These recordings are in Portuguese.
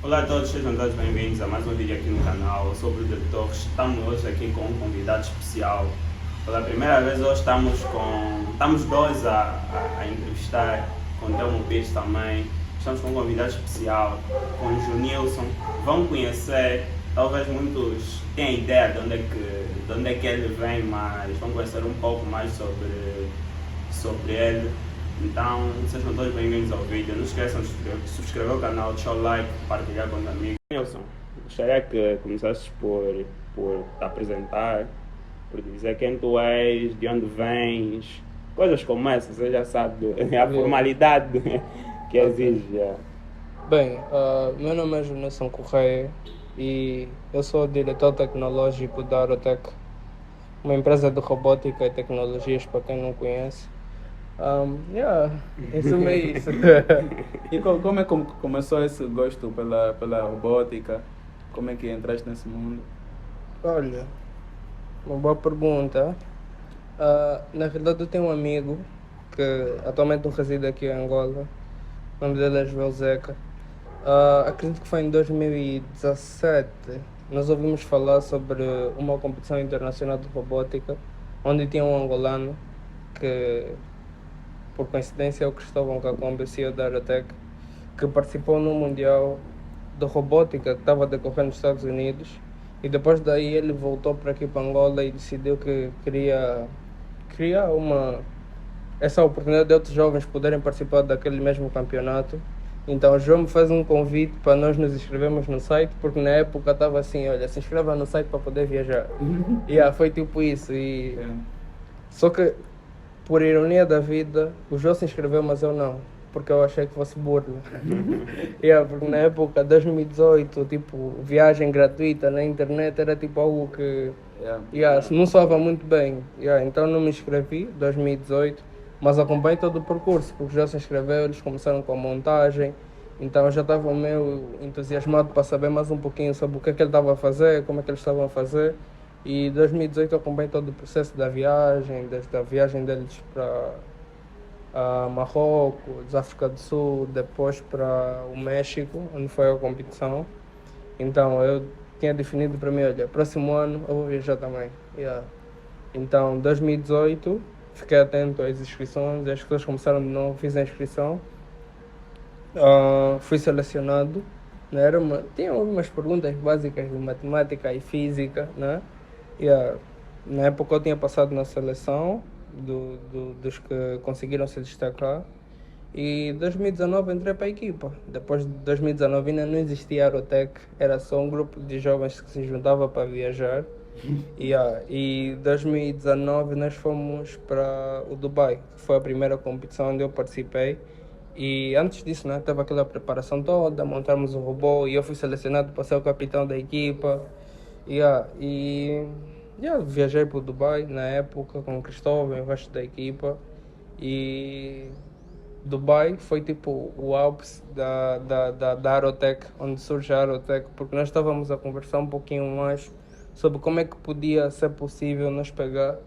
Olá a todos, sejam todos bem-vindos a mais um vídeo aqui no canal. Eu sou o Bruder Torres. Estamos hoje aqui com um convidado especial. Pela primeira vez hoje estamos dois a entrevistar, com Delmo Pires também. Estamos com um convidado especial, com o Junilson. Vão conhecer, talvez muitos tenham ideia de onde é que ele vem, mas vão conhecer um pouco mais sobre ele. Então, sejam todos bem-vindos ao vídeo. Não esqueçam de subscrever o canal, deixar o like, partilhar com os amigos. Nilson, gostaria que começasses por te apresentar, por dizer quem tu és, de onde vens, coisas como essas, você já sabe, é a formalidade que exige. Bem, meu nome é Junilson Correia e eu sou o diretor tecnológico da Aerotech, uma empresa de robótica e tecnologias para quem não conhece. Resume é isso. E como é que começou esse gosto pela robótica? Como é que entraste nesse mundo? Olha, uma boa pergunta. Na verdade, eu tenho um amigo que atualmente não reside aqui em Angola. O nome dele é Joel Zeca. Acredito que foi em 2017. Nós ouvimos falar sobre uma competição internacional de robótica, onde tinha um angolano que, por coincidência, é o Cristóvão Kakombe, CEO da Aerotech, que participou no Mundial de Robótica que estava a decorrer nos Estados Unidos. E depois daí ele voltou para aqui para Angola e decidiu que queria criar essa oportunidade de outros jovens poderem participar daquele mesmo campeonato. Então o João me fez um convite para nós nos inscrevermos no site, porque na época estava assim, olha, se inscreva no site para poder viajar. Foi tipo isso. Só que, por ironia da vida, o João se inscreveu, mas eu não, porque eu achei que fosse burla. Porque na época, 2018, tipo, viagem gratuita na internet era tipo algo que não soava muito bem. Então não me inscrevi, 2018, mas acompanhei todo o percurso, porque já se inscreveu, eles começaram com a montagem, então eu já estava meio entusiasmado para saber mais um pouquinho sobre o que é que ele estava a fazer, como é que eles estavam a fazer. E em 2018 eu acompanhei todo o processo da viagem, desde a viagem deles para Marrocos, África do Sul, depois para o México, onde foi a competição. Então eu tinha definido para mim, olha, próximo ano eu vou viajar também. Então, 2018, fiquei atento às inscrições, as pessoas começaram de novo, fiz a inscrição, fui selecionado. Né? Tinha algumas perguntas básicas de matemática e física, né? Na época eu tinha passado na seleção dos que conseguiram se destacar. E em 2019 entrei para a equipa. Depois de 2019 ainda não existia a Aerotech, era só um grupo de jovens que se juntava para viajar. E em 2019 nós fomos para o Dubai, que foi a primeira competição onde eu participei. E antes disso, né, teve aquela preparação toda, montarmos o robô e eu fui selecionado para ser o capitão da equipa. Viajei para o Dubai na época com o Cristóvão e o resto da equipa. E Dubai foi tipo o ápice da Aerotech, onde surge a Aerotech, porque nós estávamos a conversar um pouquinho mais sobre como é que podia ser possível nos pegar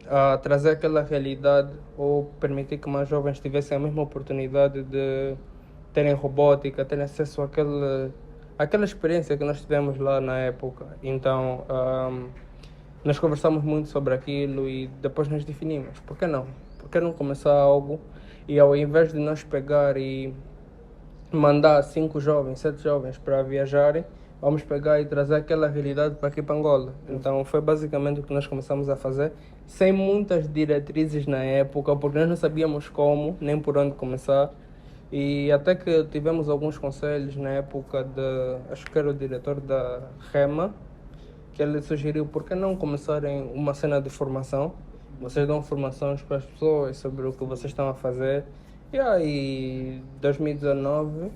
a trazer aquela realidade ou permitir que mais jovens tivessem a mesma oportunidade de terem robótica, terem acesso àquela experiência que nós tivemos lá na época. Então, nós conversamos muito sobre aquilo e depois nos definimos, por que não? Por que não começar algo e ao invés de nós pegar e mandar 5 jovens, 7 jovens para viajarem, vamos pegar e trazer aquela realidade para aqui para Angola. Então foi basicamente o que nós começamos a fazer, sem muitas diretrizes na época, porque nós não sabíamos como, nem por onde começar. E até que tivemos alguns conselhos na época acho que era o diretor da REMA, que ele sugeriu por que não começarem uma cena de formação. Vocês dão formações para as pessoas sobre o que vocês estão a fazer. E aí, em 2019,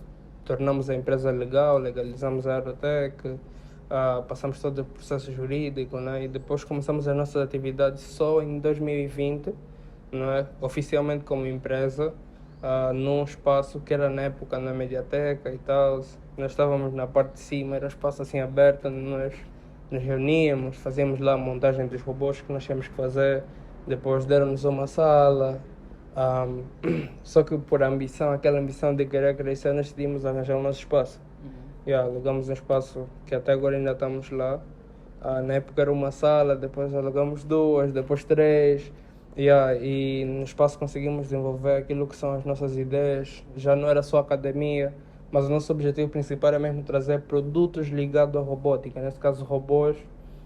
tornamos a empresa legal, legalizamos a Aerotech, passamos todo o processo jurídico, né? E depois começamos as nossas atividades só em 2020, não é? Oficialmente como empresa, num espaço que era na época na Mediateca e tal. Nós estávamos na parte de cima, era um espaço assim aberto, onde nós nos reuníamos, fazíamos lá a montagem dos robôs que nós tínhamos que fazer. Depois deram-nos uma sala, só que por aquela ambição de querer crescer, nós decidimos arranjar o nosso espaço. Alugamos um espaço que até agora ainda estamos lá. Na época era uma sala, depois alugamos duas, depois três. E no espaço conseguimos desenvolver aquilo que são as nossas ideias. Já não era só academia, mas o nosso objetivo principal é mesmo trazer produtos ligados à robótica, nesse caso robôs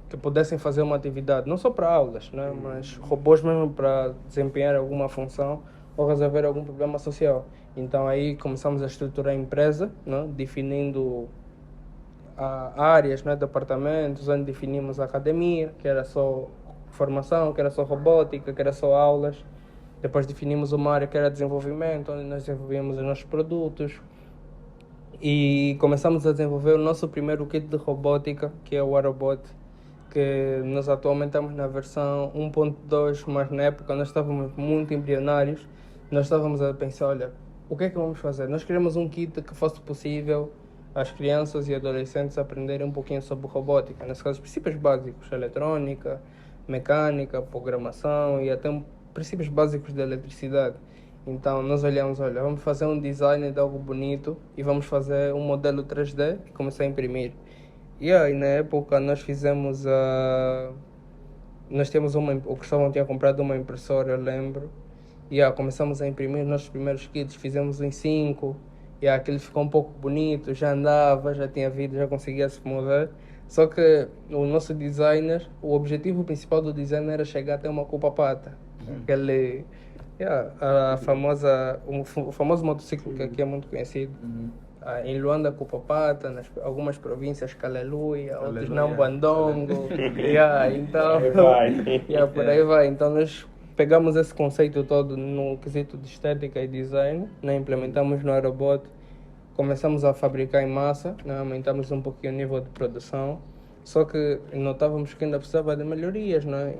que pudessem fazer uma atividade, não só para aulas, né, mas robôs mesmo para desempenhar alguma função ou resolver algum problema social. Então aí começamos a estruturar a empresa, né, definindo áreas, né, departamentos, onde definimos a academia, que era só formação, que era só robótica, que era só aulas. Depois definimos uma área que era desenvolvimento, onde nós desenvolvíamos os nossos produtos. E começamos a desenvolver o nosso primeiro kit de robótica, que é o Aerobot, que nós atualmente estamos na versão 1.2, mas na época nós estávamos muito embrionários. Nós estávamos a pensar, olha, o que é que vamos fazer? Nós queríamos um kit que fosse possível as crianças e adolescentes aprenderem um pouquinho sobre robótica, nesse caso, princípios básicos, eletrônica, mecânica, programação e até princípios básicos da eletricidade. Então nós olhamos, olha, vamos fazer um design de algo bonito e vamos fazer um modelo 3D e começar a imprimir. E aí na época nós fizemos nós temos o Cristóvão tinha comprado uma impressora, eu lembro. Começamos a imprimir nossos primeiros kits, fizemos em 5. Aquele ficou um pouco bonito, já andava, já tinha vida, já conseguia se mover. Só que o nosso designer, o objetivo principal do designer era chegar até uma Cupa-Pata. Aquele, o famoso motociclo que aqui é muito conhecido. Em Luanda, Cupa-Pata, nas algumas províncias, Caleluia, outros Nambandongo. Então, por aí vai. Então nós pegamos esse conceito todo no quesito de estética e design, né? Implementamos no Aerobot, começamos a fabricar em massa, né? Aumentamos um pouquinho o nível de produção, só que notávamos que ainda precisava de melhorias, né?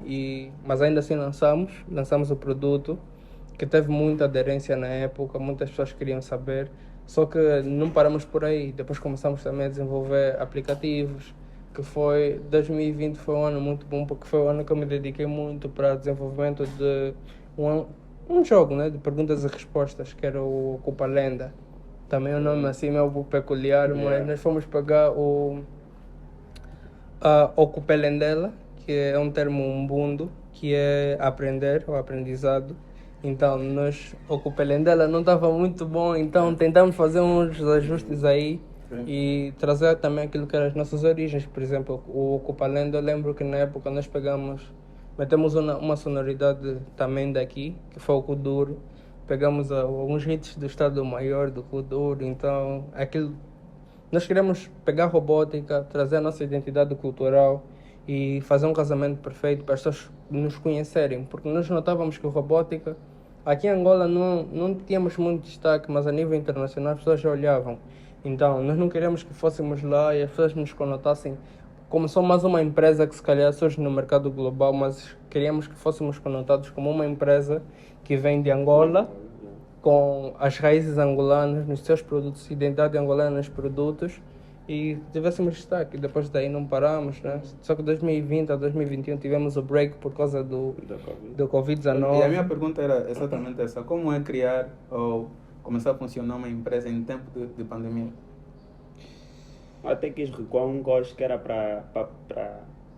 Mas ainda assim lançamos o produto, que teve muita aderência na época, muitas pessoas queriam saber, só que não paramos por aí, depois começamos também a desenvolver aplicativos, que 2020 foi um ano muito bom, porque foi o ano que eu me dediquei muito para o desenvolvimento de um jogo, né, de perguntas e respostas, que era o Ocupa Lenda. Também o nome assim é algo peculiar, mas nós fomos pegar o Ocupelendela, que é um termo umbundo, que é aprender ou aprendizado. Então, o Cupelendela não estava muito bom, então tentamos fazer uns ajustes aí e trazer também aquilo que eram as nossas origens. Por exemplo, o Ocupalendo, eu lembro que na época nós metemos uma sonoridade também daqui, que foi o Kuduro. Pegamos alguns hits do Estado Maior, do Kuduro, então nós queremos pegar robótica, trazer a nossa identidade cultural e fazer um casamento perfeito para as pessoas nos conhecerem, porque nós notávamos que a robótica, aqui em Angola não tínhamos muito destaque, mas a nível internacional as pessoas já olhavam. Então, nós não queríamos que fôssemos lá e as pessoas nos conotassem como só mais uma empresa que se calhar surge no mercado global, mas queríamos que fôssemos conotados como uma empresa que vem de Angola, com as raízes angolanas nos seus produtos, identidade angolana nos produtos, e tivéssemos destaque. Depois daí não paramos, né? Só que 2020 a 2021 tivemos o break por causa do Covid-19. E a minha pergunta era exatamente essa: como é criar ou começar a funcionar uma empresa em tempo de pandemia? Até quis recuar um gosto que era para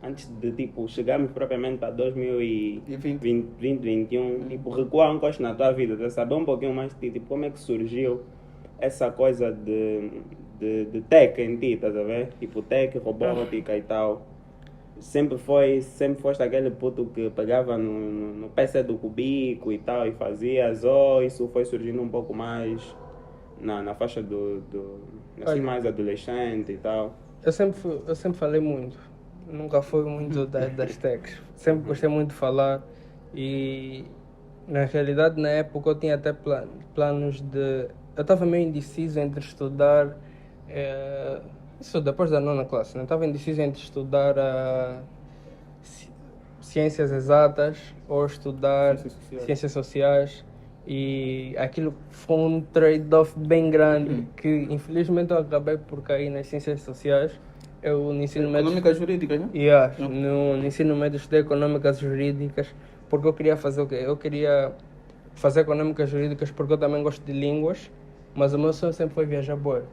antes de chegarmos propriamente para 2021, recuar um gosto na tua vida, de saber um pouquinho mais de ti, como é que surgiu essa coisa de tech em ti, estás a ver? Tech, robótica e tal. Sempre foste aquele puto que pegava no PC do cubico e tal e fazia, isso foi surgindo um pouco mais na faixa assim, mais adolescente e tal. Eu sempre falei muito, nunca fui muito das techs, sempre gostei muito de falar e na realidade na época eu tinha até planos eu estava meio indeciso entre estudar, isso depois da 9ª classe, né? Estava indeciso entre estudar ciências exatas ou estudar ciências sociais. E aquilo foi um trade-off bem grande, que infelizmente eu acabei por cair nas ciências sociais. Eu no ensino médio... Econômicas jurídicas, não? No ensino médio estudei econômicas jurídicas, porque eu queria fazer o quê? Eu queria fazer econômicas jurídicas porque eu também gosto de línguas, mas o meu sonho sempre foi viajar bué.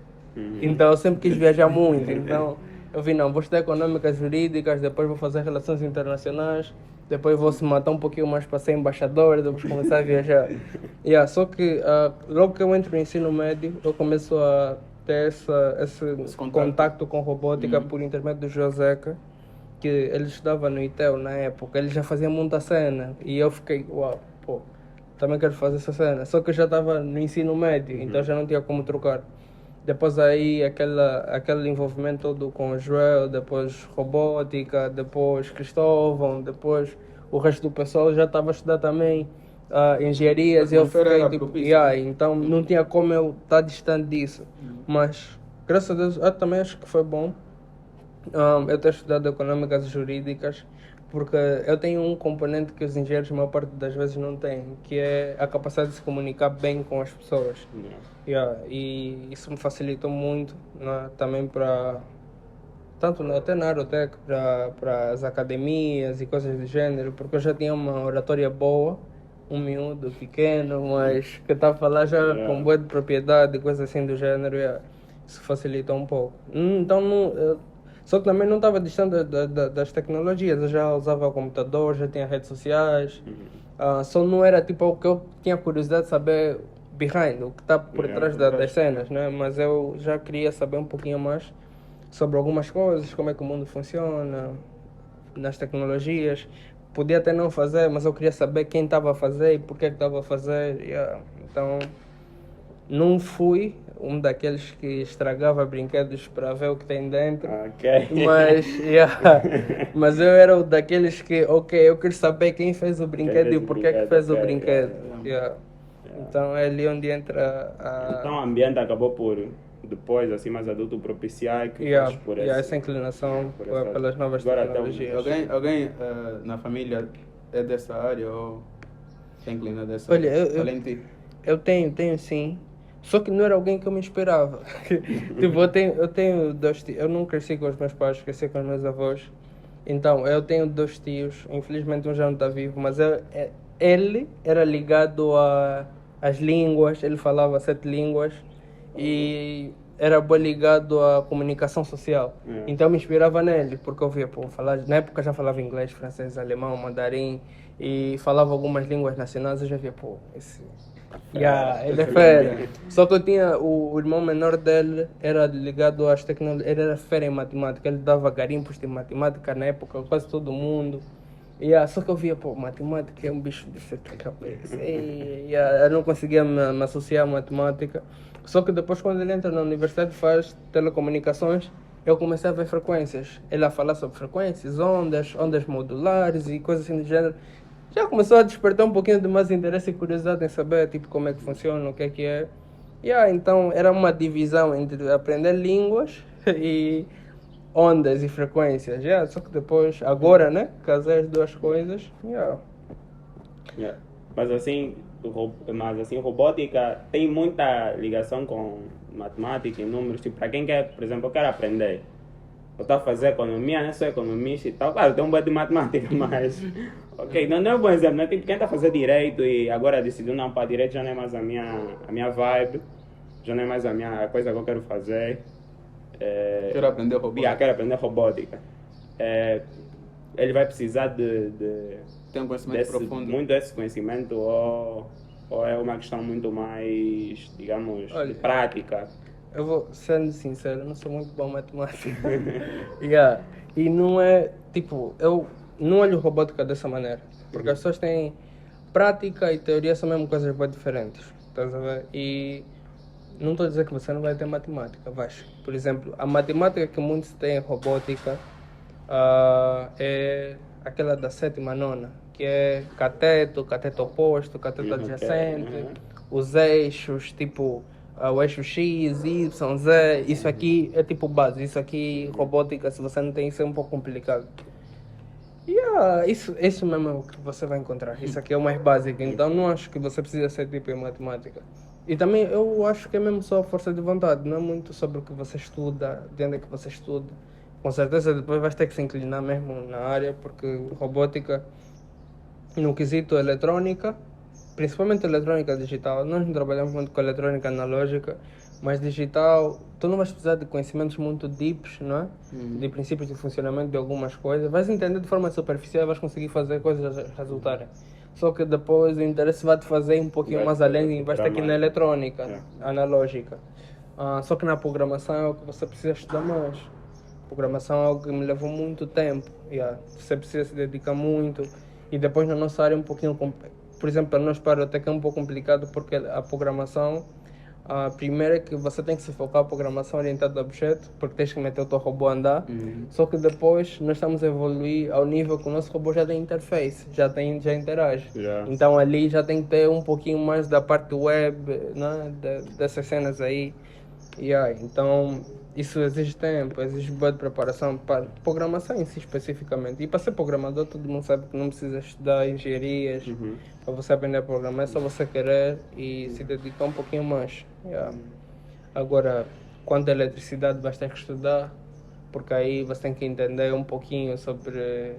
Então eu sempre quis viajar muito. Então eu vi, não, vou estudar econômicas jurídicas, depois vou fazer relações internacionais, depois vou se matar um pouquinho mais para ser embaixador, depois começar a viajar. Só que logo que eu entro no ensino médio, eu começo a ter esse contato com robótica por intermédio do Joseca, que ele estudava no ITEL na época, ele já fazia muita cena e eu fiquei, uau, pô, também quero fazer essa cena. Só que eu já estava no ensino médio, então já não tinha como trocar. Depois aí aquele envolvimento todo com o Joel, depois robótica, depois Cristóvão, depois o resto do pessoal já estava a estudar também engenharias e eu fiquei tipo, então não tinha como eu estar distante disso. Mas graças a Deus eu também acho que foi bom eu ter estudado econômicas e jurídicas, porque eu tenho um componente que os engenheiros a maior parte das vezes não têm, que é a capacidade de se comunicar bem com as pessoas. E isso me facilitou muito, né, também para tanto até na Aerotech, para as academias e coisas do gênero, porque eu já tinha uma oratória boa, um miúdo pequeno, mas que estava a falar já com boa de propriedade, coisas assim do gênero, isso facilitou um pouco. Então só que também não estava distante das tecnologias, eu já usava o computador, já tinha redes sociais, só não era tipo o que eu tinha curiosidade de saber behind, o que está por trás das cenas, né? Mas eu já queria saber um pouquinho mais sobre algumas coisas, como é que o mundo funciona, nas tecnologias. Podia até não fazer, mas eu queria saber quem estava a fazer e por que estava a fazer. Então, não fui um daqueles que estragava brinquedos para ver o que tem dentro. Mas eu era daqueles que, eu quero saber quem fez o brinquedo e por que fez o brinquedo. Então é ali onde entra Então o ambiente acabou por, depois, assim, mais adulto, propiciar que por essa inclinação pelas novas tecnologias. Alguém na família é dessa área ou tem inclinado dessa área? Olha, eu tenho sim. Só que não era alguém que eu me inspirava. Tipo, eu tenho 2 tios. Eu não cresci com os meus pais, cresci com os meus avós. Então, eu tenho 2 tios. Infelizmente, um já não está vivo. Mas ele era ligado às línguas. Ele falava 7 línguas. E era bem ligado à comunicação social. Então, eu me inspirava nele. Porque eu via, na época já falava inglês, francês, alemão, mandarim. E falava algumas línguas nacionais. Eu já via, ele é fera. Só que eu tinha o irmão menor dele, era ligado às tecnologias, ele era fera em matemática, ele dava garimpos de matemática na época, quase todo mundo. Só que eu via, matemática é um bicho de sete cabeças. Eu não conseguia me associar à matemática. Só que depois, quando ele entra na universidade, faz telecomunicações, eu comecei a ver frequências. Ele a falar sobre frequências, ondas modulares e coisas assim do gênero. Já começou a despertar um pouquinho de mais interesse e curiosidade em saber tipo, como é que funciona, o que é. Então era uma divisão entre aprender línguas e ondas e frequências. Só que depois, agora, né, casei as duas coisas. Mas assim, robótica tem muita ligação com matemática e números. Tipo, para quem quer, por exemplo, eu quero aprender. Eu estou a fazer economia, não sou economista e tal. Claro, tem um bom de matemática, mas... não é um bom exemplo, né? Tipo, quem está a fazer direito e agora decidiu, não, para direito já não é mais a minha vibe, já não é mais a coisa que eu quero fazer. Quero aprender robótica. Quero aprender robótica. Ele vai precisar de tem um conhecimento profundo. Muito desse conhecimento ou é uma questão muito mais, digamos, de prática? Eu vou sendo sincero, eu não sou muito bom em matemática. E não é, tipo, eu não olho robótica dessa maneira. Porque as pessoas têm prática e teoria, são mesmo coisas bem diferentes. Estás a ver? E não estou a dizer que você não vai ter matemática, vais. Por exemplo, a matemática que muitos têm em robótica é aquela da 7ª, 9ª, que é cateto oposto, cateto adjacente, os eixos, tipo... o eixo X, Y, Z, isso aqui é tipo base, isso aqui, robótica, se você não tem isso é um pouco complicado. Isso mesmo é o que você vai encontrar, isso aqui é o mais básico, então não acho que você precisa ser tipo em matemática. E também eu acho que é mesmo só força de vontade, não é muito sobre o que você estuda, de onde é que você estuda. Com certeza depois vais ter que se inclinar mesmo na área, porque robótica, no quesito eletrônica, principalmente eletrônica digital, nós não trabalhamos muito com eletrônica analógica, mais digital, tu não vais precisar de conhecimentos muito deeps, não é? De princípios de funcionamento de algumas coisas. Vais entender de forma superficial e vais conseguir fazer coisas resultarem. Só que depois o interesse vai te fazer um pouquinho Vai mais te além e vais estar aqui na mais. eletrônica, Yeah. analógica. Só que na programação é o que você precisa estudar mais. Programação é algo que me levou muito tempo. Yeah. Você precisa se dedicar muito. E depois na nossa área é um pouquinho... Por exemplo, para nós para até que é um pouco complicado porque a programação... primeiro é que você tem que se focar na programação orientada a objeto, porque tens que meter o teu robô a andar. Só que depois nós estamos a evoluir ao nível que o nosso robô já tem interface, já interage. Já. Então ali já tem que ter um pouquinho mais da parte web, né? Dessas cenas aí. Então isso exige tempo, exige boa de preparação para programação em si especificamente. E para ser programador todo mundo sabe que não precisa estudar engenharias. Para você aprender a programar é só você querer e se dedicar um pouquinho mais. Agora, quanto à eletricidade vais ter que estudar, porque aí você tem que entender um pouquinho sobre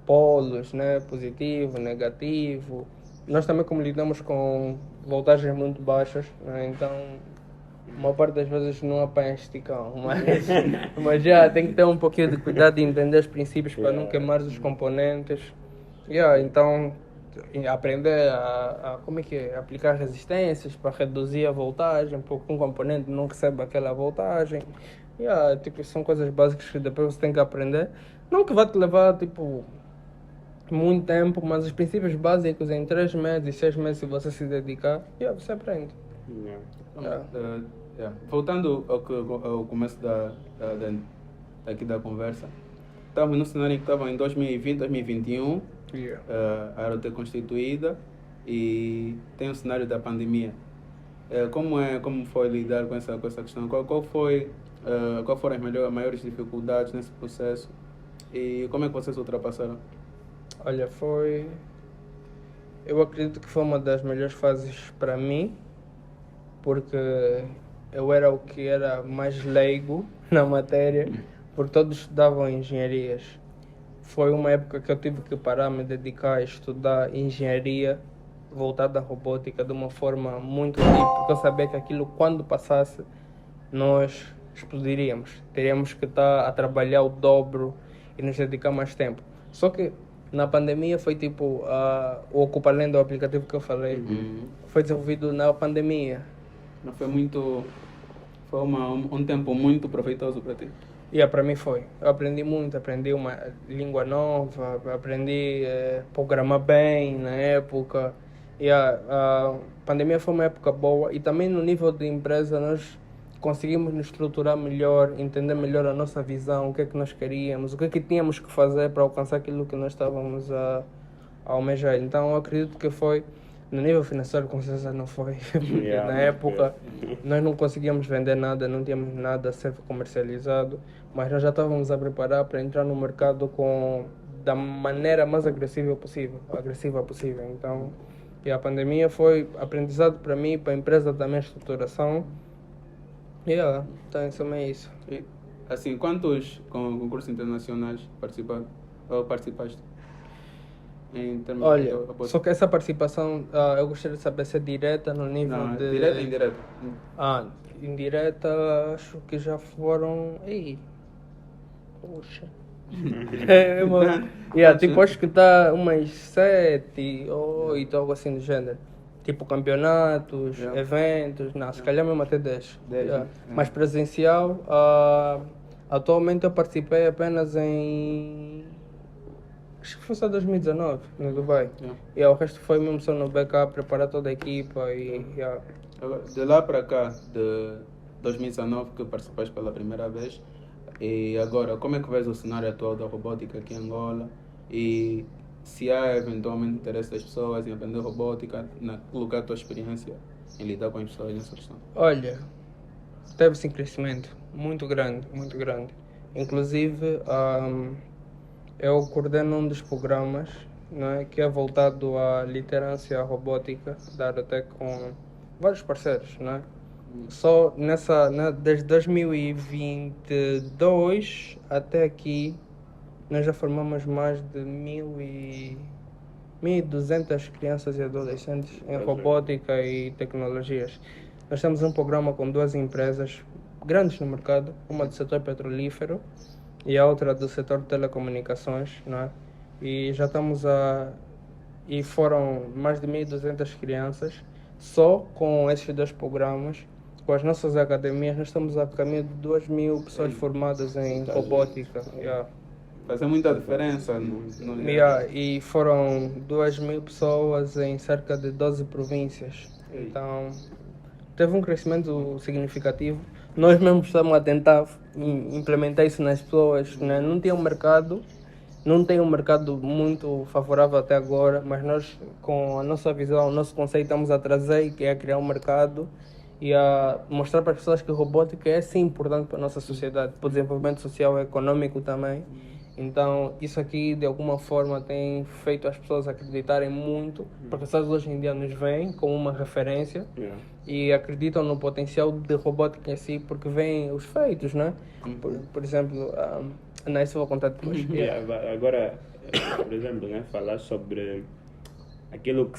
polos, né? Positivo, negativo. Nós também como lidamos com voltagens muito baixas, né? Então uma parte das vezes não apanha esticão, mas já tem que ter um pouquinho de cuidado e entender os princípios para não queimar os componentes. Então aprender como é que é, aplicar resistências para reduzir a voltagem, porque um componente não recebe aquela voltagem. Tipo, são coisas básicas que depois você tem que aprender. Não que vai te levar tipo muito tempo, mas os princípios básicos em 3 meses e 6 meses se você se dedicar, você aprende. Voltando ao começo aqui da conversa, estávamos no cenário que estava em 2020, 2021, a Aerotech constituída e tem o cenário da pandemia. Como foi lidar com essa questão? Qual foram as maiores dificuldades nesse processo e como é que vocês ultrapassaram? Olha, eu acredito que foi uma das melhores fases para mim, porque eu era o que era mais leigo na matéria, porque todos estudavam engenharias. Foi uma época que eu tive que parar, me dedicar a estudar engenharia voltada à robótica de uma forma muito deep, porque eu sabia que aquilo, quando passasse, nós explodiríamos. Teríamos que estar a trabalhar o dobro e nos dedicar mais tempo. Só que na pandemia foi tipo, o Ocupa Lendo, o aplicativo que eu falei, foi desenvolvido na pandemia. Não foi muito... Foi um tempo muito proveitoso para ti? Para mim foi. Eu aprendi muito, aprendi uma língua nova, aprendi a programar bem na época. A pandemia foi uma época boa e também no nível de empresa nós conseguimos nos estruturar melhor, entender melhor a nossa visão, o que é que nós queríamos, o que é que tínhamos que fazer para alcançar aquilo que nós estávamos a almejar. Então eu acredito que foi, no nível financeiro com certeza não foi, porque na época nós não conseguíamos vender nada, não tínhamos nada a ser comercializado, mas nós já estávamos a preparar para entrar no mercado da maneira mais agressiva possível. Então, a pandemia foi aprendizado para mim, para a empresa também, a estruturação. Então isso é isso. E, assim, quantos concursos internacionais participaste? Olha, só que essa participação, eu gostaria de saber se é direta no nível de... Direta e indireta? Indireta, acho que já foram... Poxa. Tipo, acho que está umas 7, 8, algo assim do gênero. Tipo campeonatos, eventos, se calhar mesmo até 10. Mas presencial, atualmente eu participei apenas em... Acho que foi só 2019, no Dubai. O resto foi mesmo só no backup, preparar toda a equipa De lá para cá, de 2019 que participaste pela primeira vez, e agora, como é que vês o cenário atual da robótica aqui em Angola? E se há eventualmente interesse das pessoas em aprender robótica, colocar a tua experiência em lidar com as pessoas nessa questão? Olha, teve-se um crescimento muito grande, muito grande. Inclusive, eu coordeno um dos programas, que é voltado à liderança robótica da Aerotech com vários parceiros. Só desde 2022 até aqui, nós já formamos mais de 1.200 crianças e adolescentes em robótica e tecnologias. Nós temos um programa com duas empresas grandes no mercado, uma do setor petrolífero e a outra do setor de telecomunicações, não é? E já estamos e foram mais de 1.200 crianças só com esses dois programas. Com as nossas academias, nós estamos a caminho de 2.000 pessoas formadas em robótica. Yeah. Faz muita diferença E foram 2.000 pessoas em cerca de 12 províncias. Então, teve um crescimento significativo. Nós mesmos estamos a tentar implementar isso nas pessoas, né? Não tem um mercado muito favorável até agora, mas nós, com a nossa visão, o nosso conceito, estamos a trazer, que é criar um mercado e a mostrar para as pessoas que a robótica é sim importante para a nossa sociedade, para o desenvolvimento social e econômico também. Então, isso aqui, de alguma forma, tem feito as pessoas acreditarem muito, porque as pessoas hoje em dia nos veem como uma referência e acreditam no potencial de robótica em si, porque veem os feitos, né? Por exemplo, isso eu vou contar depois. Agora, por exemplo, né, falar sobre aquilo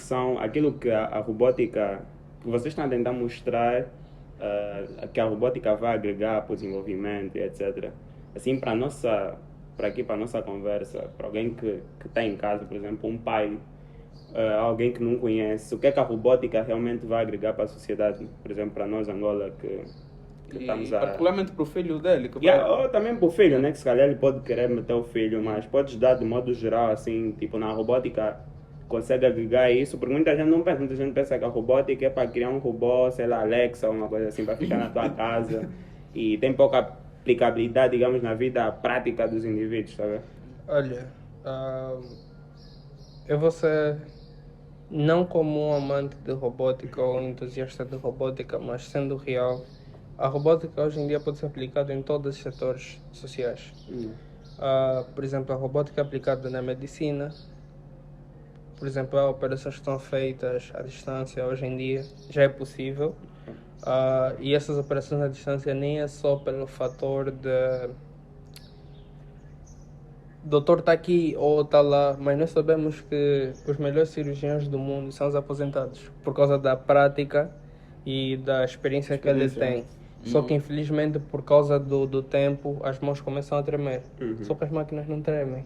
que a robótica, que vocês estão a tentar mostrar, que a robótica vai agregar para o desenvolvimento, etc. Assim, para a nossa conversa, para alguém que está em casa, por exemplo, um pai, alguém que não conhece, o que é que a robótica realmente vai agregar para a sociedade, por exemplo, para nós, Angola, que estamos a... Particularmente para o filho dele. Ou também para o filho, né, que se calhar ele pode querer meter o filho, mas podes dar de modo geral, assim, tipo, na robótica, consegue agregar isso, porque muita gente pensa que a robótica é para criar um robô, sei lá, Alexa, uma coisa assim, para ficar na tua casa, e tem pouca aplicabilidade, digamos, na vida prática dos indivíduos, sabe? Olha, eu vou ser não como um amante de robótica ou um entusiasta de robótica, mas sendo real, a robótica hoje em dia pode ser aplicada em todos os setores sociais. Por exemplo, a robótica é aplicada na medicina. Por exemplo, as operações que estão feitas à distância hoje em dia já é possível. E essas operações à distância nem é só pelo fator de o doutor está aqui ou está lá, mas nós sabemos que os melhores cirurgiões do mundo são os aposentados, por causa da prática e da experiência que eles têm. Só que infelizmente por causa do tempo as mãos começam a tremer. Só que as máquinas não tremem.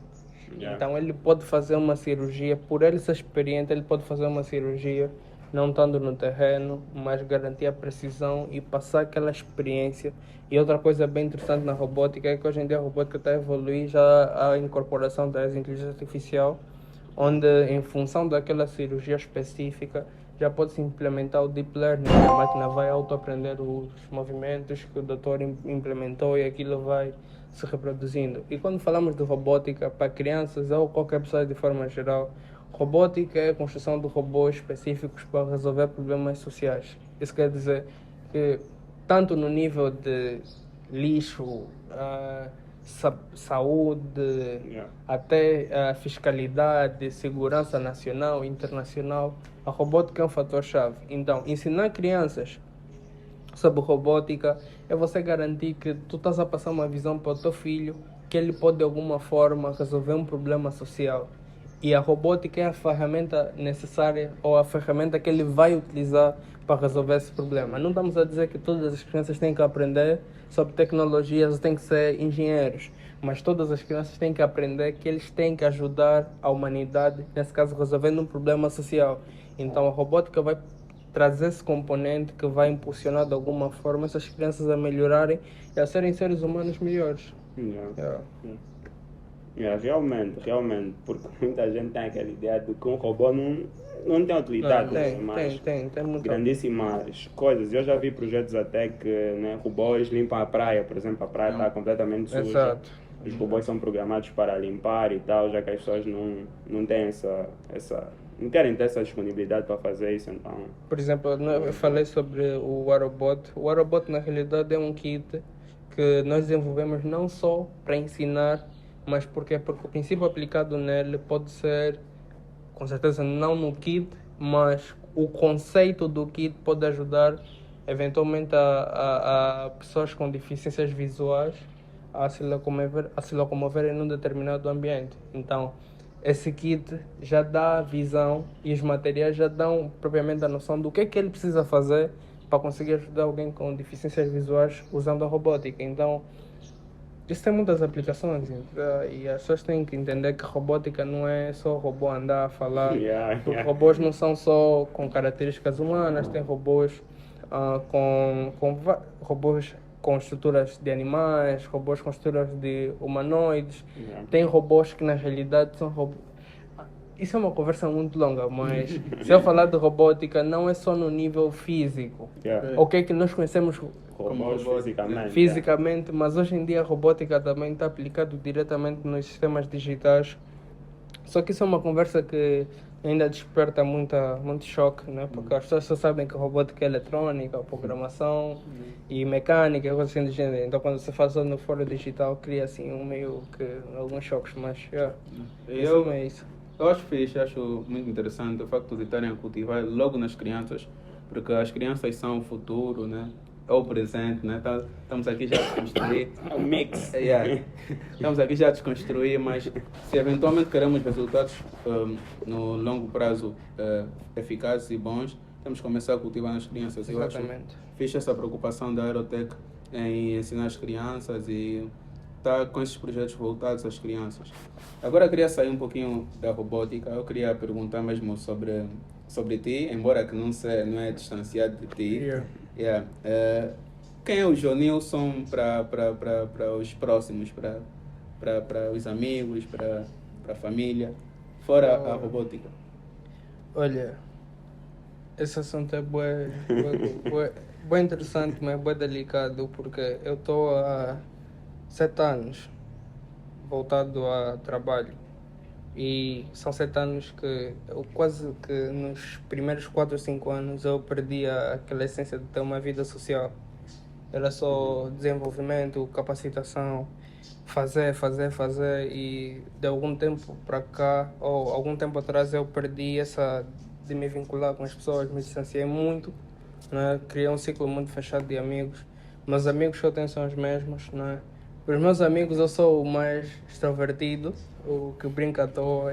Então ele pode fazer uma cirurgia, por ele ser experiente, ele pode fazer uma cirurgia não estando no terreno, mas garantir a precisão e passar aquela experiência. E outra coisa bem interessante na robótica é que hoje em dia a robótica está a evoluir, já a incorporação da inteligência artificial, onde em função daquela cirurgia específica já pode-se implementar o deep learning, a máquina vai auto-aprender os movimentos que o doutor implementou e aquilo vai se reproduzindo. E quando falamos de robótica para crianças ou qualquer pessoa de forma geral, robótica é a construção de robôs específicos para resolver problemas sociais. Isso quer dizer que tanto no nível de lixo, saúde, até a fiscalidade, segurança nacional e internacional, a robótica é um fator-chave. Então, ensinar crianças sobre robótica é você garantir que tu estás a passar uma visão para o teu filho que ele pode de alguma forma resolver um problema social. E a robótica é a ferramenta necessária ou a ferramenta que ele vai utilizar para resolver esse problema. Não estamos a dizer que todas as crianças têm que aprender sobre tecnologias, têm que ser engenheiros, mas todas as crianças têm que aprender que eles têm que ajudar a humanidade, nesse caso resolvendo um problema social. Então a robótica vai trazer esse componente que vai impulsionar de alguma forma essas crianças a melhorarem e a serem seres humanos melhores. Realmente, porque muita gente tem aquela ideia de que um robô não tem utilidade, mas tem grandíssimas coisas. Eu já vi projetos até que, né, robôs limpam a praia, por exemplo, a praia está completamente suja. Exato. Os robôs são programados para limpar e tal, já que as pessoas não têm não querem ter essa disponibilidade para fazer isso, então... Por exemplo, eu falei sobre o Warobot. O Warobot, na realidade, é um kit que nós desenvolvemos não só para ensinar, mas porque o princípio aplicado nele pode ser, com certeza não no kit, mas o conceito do kit pode ajudar eventualmente a pessoas com deficiências visuais a se locomoverem num determinado ambiente. Então, esse kit já dá a visão e os materiais já dão propriamente a noção do que ele precisa fazer para conseguir ajudar alguém com deficiências visuais usando a robótica. Então, isso tem muitas aplicações e as pessoas têm que entender que robótica não é só robô andar, falar. Os robôs não são só com características humanas, tem robôs robôs com estruturas de animais, robôs com estruturas de humanoides, tem robôs que na realidade são robôs. Isso é uma conversa muito longa, mas se eu falar de robótica, não é só no nível físico. Ok, que nós conhecemos Robôs fisicamente, mas hoje em dia a robótica também está aplicada diretamente nos sistemas digitais. Só que isso é uma conversa que ainda desperta muito choque, né? Porque as pessoas só sabem que a robótica é eletrônica, programação e mecânica, coisas assim do gênero. Então quando você faz no fórum digital, cria assim meio que alguns choques, mas é isso. Eu acho fixe, acho muito interessante o facto de estarem a cultivar logo nas crianças, porque as crianças são o futuro, né? É o presente, né? Estamos aqui já a desconstruir. É um mix. Estamos aqui já a desconstruir, mas se eventualmente queremos resultados no longo prazo eficazes e bons, temos que começar a cultivar nas crianças. Eu acho fixe essa preocupação da Aerotech em ensinar as crianças e está com esses projetos voltados às crianças. Agora eu queria sair um pouquinho da robótica, eu queria perguntar mesmo sobre ti, embora que não é distanciado de ti. Quem é o Jonilson para os próximos, para os amigos, para a família, fora a robótica? Olha, esse assunto é bem interessante, mas bem delicado, porque eu estou há 7 anos voltado a trabalho e são 7 anos que eu quase que nos primeiros 4 ou 5 anos eu perdi aquela essência de ter uma vida social. Era só desenvolvimento, capacitação, fazer e de algum tempo para cá ou algum tempo atrás eu perdi essa de me vincular com as pessoas, me distanciei muito, né? Criei um ciclo muito fechado de amigos. Meus amigos que eu tenho são os mesmos, né? Os meus amigos eu sou o mais extrovertido, o que brinca à toa.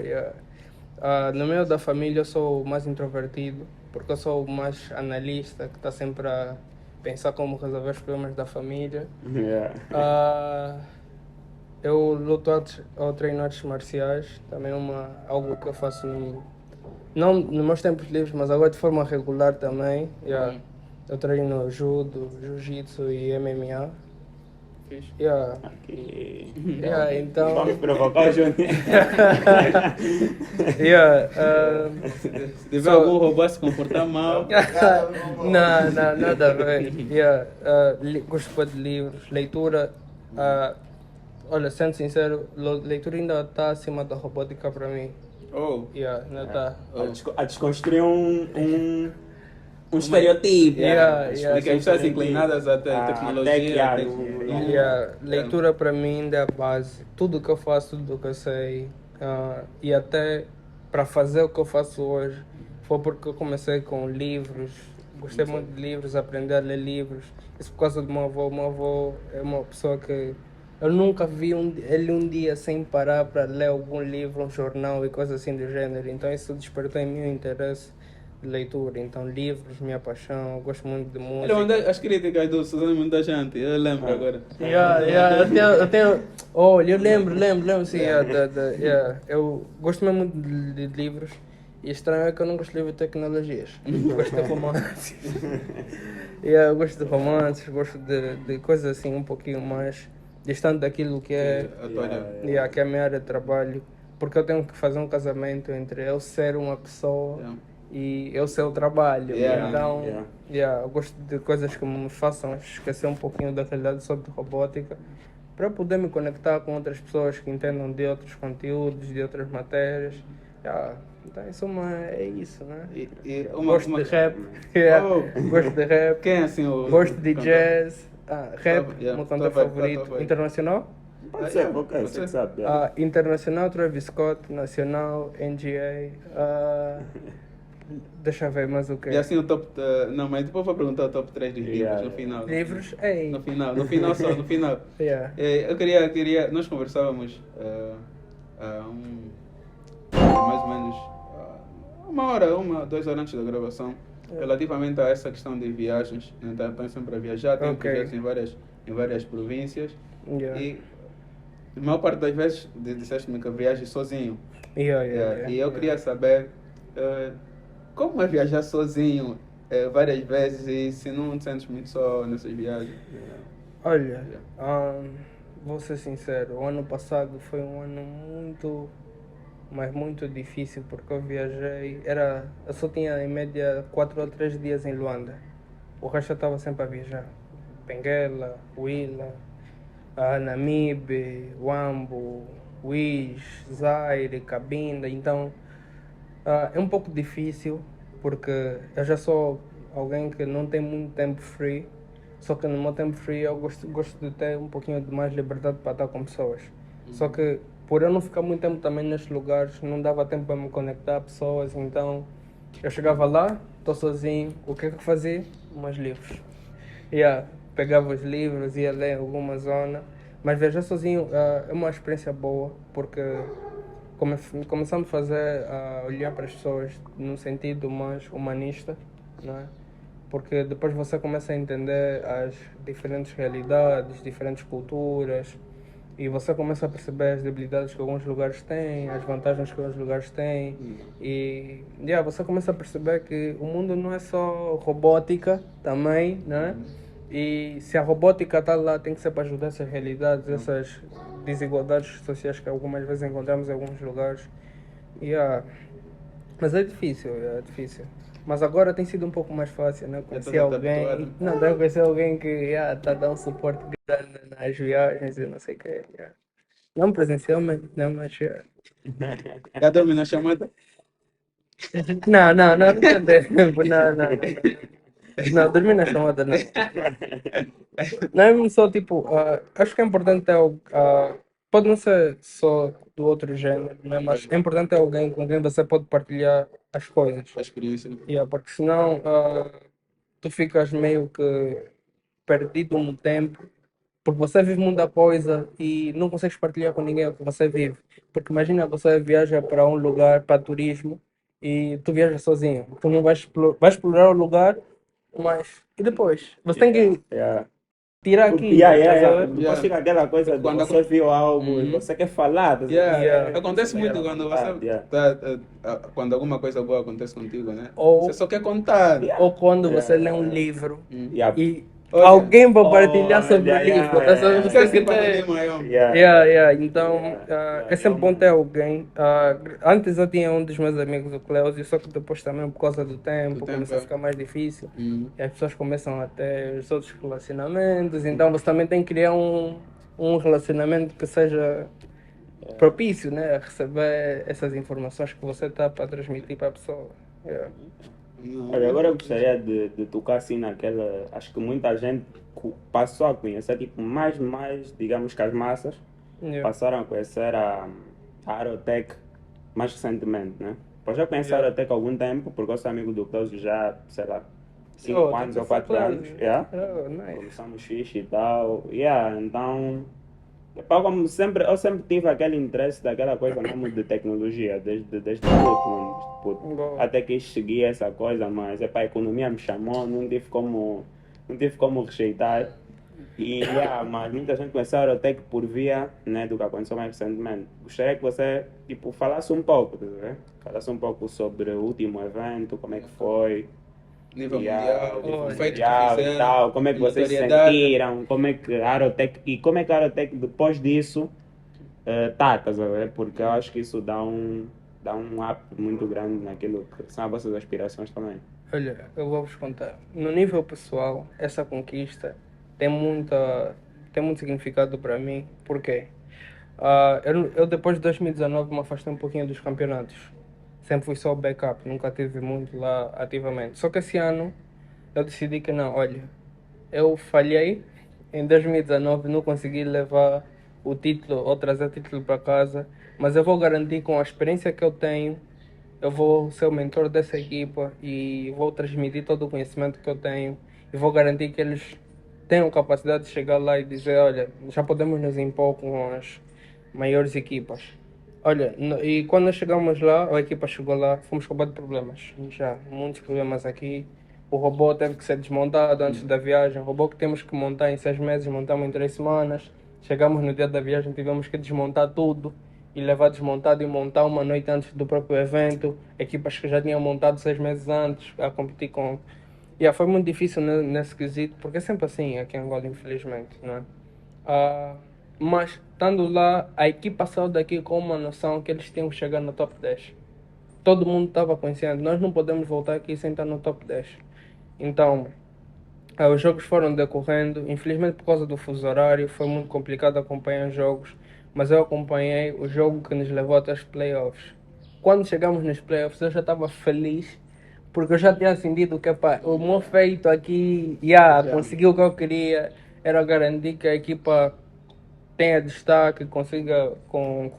No meio da família eu sou o mais introvertido, porque eu sou o mais analista, que está sempre a pensar como resolver os problemas da família. Eu luto ao treino artes marciais, também é algo que eu faço não nos meus tempos livres, mas agora de forma regular também. Eu treino judo, jiu-jitsu e MMA. Então... Vamos provocar o Juninho. Se tiver algum robô a se comportar mal... não, nada a ver. Gosto de livros, leitura. Olha, sendo sincero, leitura ainda está acima da robótica para mim. Ainda está. A desconstruir um estereotipo. Que as pessoas inclinadas à tecnologia. Leitura para mim ainda é a base. Tudo que eu faço, tudo que eu sei. E até para fazer o que eu faço hoje, foi porque eu comecei com livros. Gostei muito de livros, aprender a ler livros. Isso por causa do meu avô. O meu avô é uma pessoa que eu nunca vi ele um dia sem parar para ler algum livro, um jornal e coisas assim do gênero. Então isso despertou em mim o interesse de leitura. Então livros, minha paixão, eu gosto muito de música. Ele mandou as críticas do Suzano muita gente, eu lembro agora. Eu tenho... Olha, eu lembro sim. Eu gosto mesmo de livros. E estranho é que eu não gosto de livros de tecnologias. Gosto de romances. Eu gosto de romances, gosto de coisas assim um pouquinho mais distante daquilo que é que é a minha área de trabalho, porque eu tenho que fazer um casamento entre eu ser uma pessoa e eu ser o trabalho. Então, eu gosto de coisas que me façam esquecer um pouquinho da realidade só de robótica, para poder me conectar com outras pessoas que entendam de outros conteúdos, de outras matérias. Então, é isso, né? Gosto de rap. Gosto de rap. Quem é assim o... Gosto de jazz. Rap, meu cantor favorito. Internacional? Pode ser, você sabe. Internacional, Travis Scott. Nacional, NGA. Deixa eu ver mais o que. E assim o top... não, mas depois vou perguntar o top 3 dos livros no final. Livros? No final só, no final. Eu queria... Nós conversávamos mais ou menos 1 hora, 2 horas antes da gravação. Relativamente a essa questão de viagens, então estou sempre a viajar, tenho Ok. projetos em várias províncias Yeah. e a maior parte das vezes disseste-me que viajas sozinho. E eu queria saber como é viajar sozinho várias vezes e se não te sentes muito só nessas viagens. Olha, vou ser sincero, o ano passado foi um ano muito, mas muito difícil porque eu viajei, eu só tinha em média 4 ou 3 dias em Luanda. O resto eu estava sempre a viajar. Benguela, Huila, Namibe, Huambo, Uís, Zaire, Cabinda. Então é um pouco difícil porque eu já sou alguém que não tem muito tempo free. Só que no meu tempo free eu gosto de ter um pouquinho de mais liberdade para estar com pessoas. Só que por eu não ficar muito tempo também nestes lugares, não dava tempo para me conectar a pessoas. Então eu chegava lá, estou sozinho, o que é que eu fazia? Umas livros. Pegava os livros, ia ler em alguma zona. Mas viajar sozinho é uma experiência boa, porque começamos a fazer, a olhar para as pessoas num sentido mais humanista, não é? Porque depois você começa a entender as diferentes realidades, diferentes culturas, e você começa a perceber as debilidades que alguns lugares têm, as vantagens que alguns lugares têm, e você começa a perceber que o mundo não é só robótica também, né? E se a robótica está lá, tem que ser para ajudar essas realidades, essas desigualdades sociais que algumas vezes encontramos em alguns lugares. Mas é difícil, é difícil. Mas agora tem sido um pouco mais fácil, né? Conhecer Já estás alguém. adaptado. Não, deve conhecer alguém que está a dar um suporte grande nas viagens e não sei o que. Não presencialmente, não, mas. Já dormi na chamada? Não tem tempo. Não, dormir na chamada não. Não é mesmo só tipo. Acho que é importante ter. Pode não ser só do outro género, né? Mas é importante ter alguém com quem você pode partilhar as coisas. A experiência. Porque senão tu ficas meio que perdido no tempo, porque você vive muita coisa e não consegues partilhar com ninguém o que você vive. Porque imagina, você viaja para um lugar para turismo e tu viajas sozinho. Tu não vais explorar o lugar, mas e depois? Você tem que tirar aqui. estás a ver? Depois fica aquela coisa de Quando você viu algo e você quer falar. Acontece muito quando você quando alguma coisa boa acontece contigo, né? Ou- Você só quer contar. Ou quando você lê um livro Yeah. e Olha. alguém vai partilhar sobre o yeah, livro. yeah, Estás a ver? yeah. Você Esquece que tem- Yeah. Então, é sempre bom ter alguém. Antes eu tinha um dos meus amigos, o Cleusio, só que depois também por causa do tempo começou a ficar mais difícil. E as pessoas começam a ter os outros relacionamentos. Então você também tem que criar um relacionamento que seja propício, né? A receber essas informações que você está para transmitir para a pessoa. Olha, agora eu gostaria de tocar assim naquela. Acho que muita gente passou a conhecer, tipo, mais, digamos que as massas passaram a conhecer a Aerotech mais recentemente, né? Eu já conheço a Aerotech há algum tempo, porque eu sou amigo do Cláudio já, sei lá, 5 anos ou 4 anos. Nice. Começamos fixe e tal. Então. Epá, como sempre, eu sempre tive aquele interesse daquela coisa mesmo de tecnologia, desde puto. Boa. Até que segui essa coisa, mas epá, a economia me chamou, não tive como rejeitar. Mas muita gente conheceu a Aerotech por via, né, do que aconteceu mais recentemente. Gostaria que você tipo, falasse um pouco, tá vendo? Falasse um pouco sobre o último evento, como é que foi. Nível mundial, nível o feito que E fizeram, tal, como é que vocês se notoriedade. sentiram, como é que a Aerotech depois disso estás a ver? Porque eu acho que isso dá um up muito grande naquilo que são as vossas aspirações também. Olha, eu vou-vos contar. No nível pessoal, essa conquista tem muito significado para mim. Por quê? Eu depois de 2019 me afastei um pouquinho dos campeonatos. Sempre fui só backup, nunca tive muito lá ativamente. Só que esse ano eu decidi que não, olha, eu falhei em 2019, não consegui levar o título ou trazer o título para casa, mas eu vou garantir com a experiência que eu tenho, eu vou ser o mentor dessa equipa e vou transmitir todo o conhecimento que eu tenho e vou garantir que eles tenham capacidade de chegar lá e dizer, olha, já podemos nos impor com as maiores equipas. Olha, e quando nós chegamos lá, a equipa chegou lá, fomos roubados de problemas. Já, muitos problemas aqui. O robô teve que ser desmontado antes da viagem. O robô que temos que montar em 6 meses, montamos em 3 semanas. Chegamos no dia da viagem, tivemos que desmontar tudo e levar desmontado e montar uma noite antes do próprio evento. Equipas que já tinham montado 6 meses antes a competir com. Foi muito difícil nesse quesito, porque é sempre assim aqui em Angola, infelizmente, não é? Mas, estando lá, a equipa saiu daqui com uma noção que eles tinham que chegar no top 10. Todo mundo estava consciente, nós não podemos voltar aqui sem estar no top 10. Então, os jogos foram decorrendo, infelizmente por causa do fuso horário, foi muito complicado acompanhar os jogos, mas eu acompanhei o jogo que nos levou até os playoffs. Quando chegamos nos playoffs, eu já estava feliz, porque eu já tinha sentido que o meu feito aqui, conseguiu o que eu queria, era garantir que a equipa tenha destaque, consiga com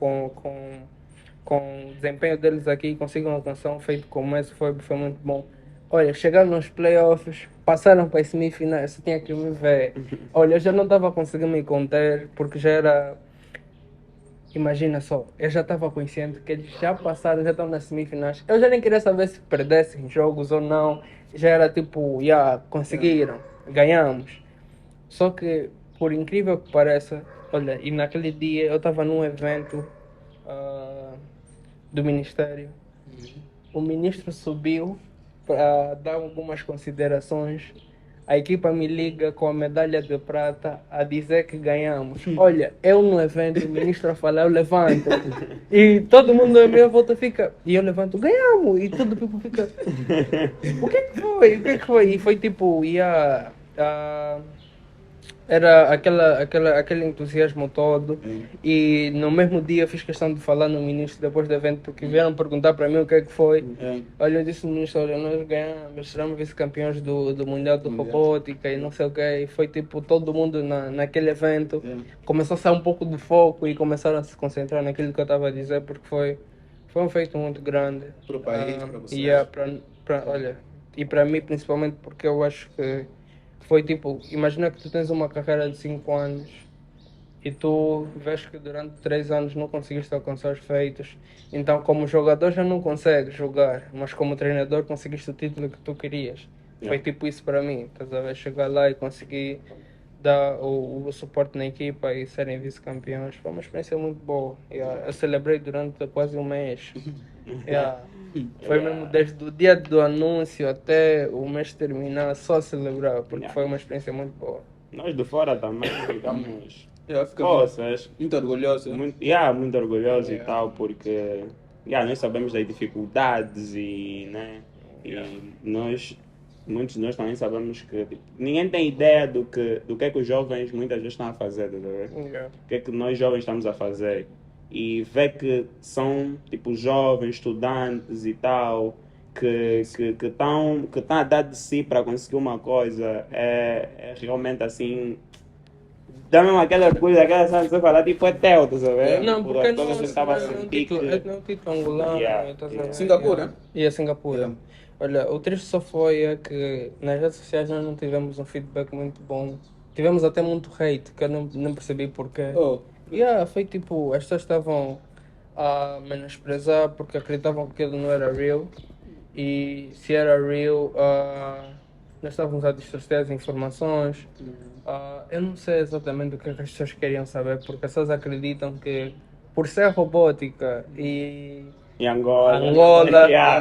o desempenho deles aqui, consigam alcançar um feito como esse, foi muito bom. Olha, chegaram nos playoffs, passaram para as semifinais, você tinha que me ver. Olha, eu já não estava conseguindo me conter, porque já era... Imagina só, eu já estava consciente que eles já passaram, já estão nas semifinais. Eu já nem queria saber se perdessem jogos ou não. Já era tipo, conseguiram, ganhamos. Só que, por incrível que pareça, olha, e naquele dia eu estava num evento do Ministério. O ministro subiu para dar algumas considerações. A equipa me liga com a medalha de prata a dizer que ganhamos. Olha, eu no evento, o ministro a falar, eu levanto. E todo mundo à minha volta fica. E eu levanto, ganhamos! E todo mundo fica. O que é que foi? O que é que foi? E foi tipo, era aquele entusiasmo todo. E no mesmo dia eu fiz questão de falar no ministro depois do evento, porque vieram perguntar para mim o que é que foi. Olha, eu disse no ministro, olha, nós ganhamos, seremos vice-campeões do Mundial de Robótica e não sei o que. E foi tipo todo mundo naquele evento. Começou a sair um pouco do foco e começaram a se concentrar naquilo que eu estava a dizer, porque foi um feito muito grande. Para o país, para vocês. Olha, e para mim principalmente, porque eu acho que foi tipo, imagina que tu tens uma carreira de 5 anos e tu vês que durante 3 anos não conseguiste alcançar os feitos. Então, como jogador já não consegues jogar, mas como treinador conseguiste o título que tu querias. Foi tipo isso para mim, estás a ver? Chegar lá e conseguir dar o suporte na equipa e serem vice-campeões. Foi uma experiência muito boa. Eu celebrei durante quase um mês. Foi mesmo desde o dia do anúncio até o mês terminar, só celebrar, porque foi uma experiência muito boa. Nós de fora também ficamos muito orgulhosos. Muito orgulhosos e tal, porque nós sabemos das dificuldades e, né, muitos de nós também sabemos que tipo, ninguém tem ideia do que é que os jovens muitas vezes estão a fazer, tá vendo? O que é que nós jovens estamos a fazer. E ver que são tipo jovens, estudantes e tal, que estão a dar de si para conseguir uma coisa, é realmente assim. Dá mesmo aquela coisa, aquela sensação de falar, tipo, é teu, tá sabendo? Não, porque não é um título angolano. Singapura? Singapura. Olha, o triste só foi que nas redes sociais nós não tivemos um feedback muito bom. Tivemos até muito hate, que eu não percebi porquê. Foi tipo, as pessoas estavam a menosprezar porque acreditavam que aquilo não era real. E se era real, nós estávamos a distorcer as informações. Eu não sei exatamente o que as pessoas queriam saber, porque as pessoas acreditam que por ser robótica e Angola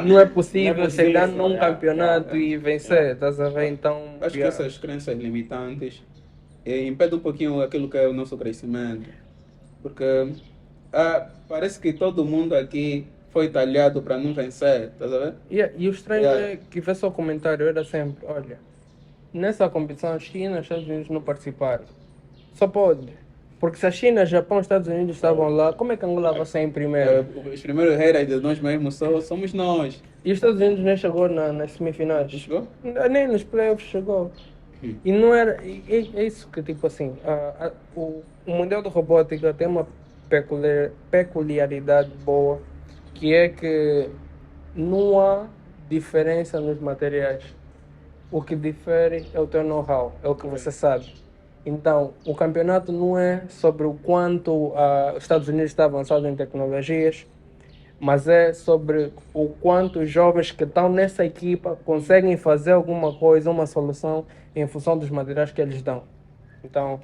não é possível chegar num campeonato e vencer, estás a ver? Então, acho que essas crenças limitantes impedem um pouquinho aquilo que é o nosso crescimento, porque parece que todo mundo aqui foi talhado para não vencer, estás a ver? E o estranho é que vê só o comentário, era sempre, olha, nessa competição a China e os Estados Unidos não participaram, só pode. Porque se a China, Japão e Estados Unidos estavam lá, como é que Angola vai sair em primeiro? Os primeiros heróis de nós mesmos somos nós. E os Estados Unidos nem chegou nas semifinais. Chegou? Nem nos playoffs chegou. E não era... É isso que, tipo assim, o Mundial de Robótica tem uma peculiaridade boa, que é que não há diferença nos materiais. O que difere é o teu know-how, é o que você sabe. Então, o campeonato não é sobre o quanto os Estados Unidos está avançado em tecnologias, mas é sobre o quanto os jovens que estão nessa equipa conseguem fazer alguma coisa, uma solução, em função dos materiais que eles dão. Então,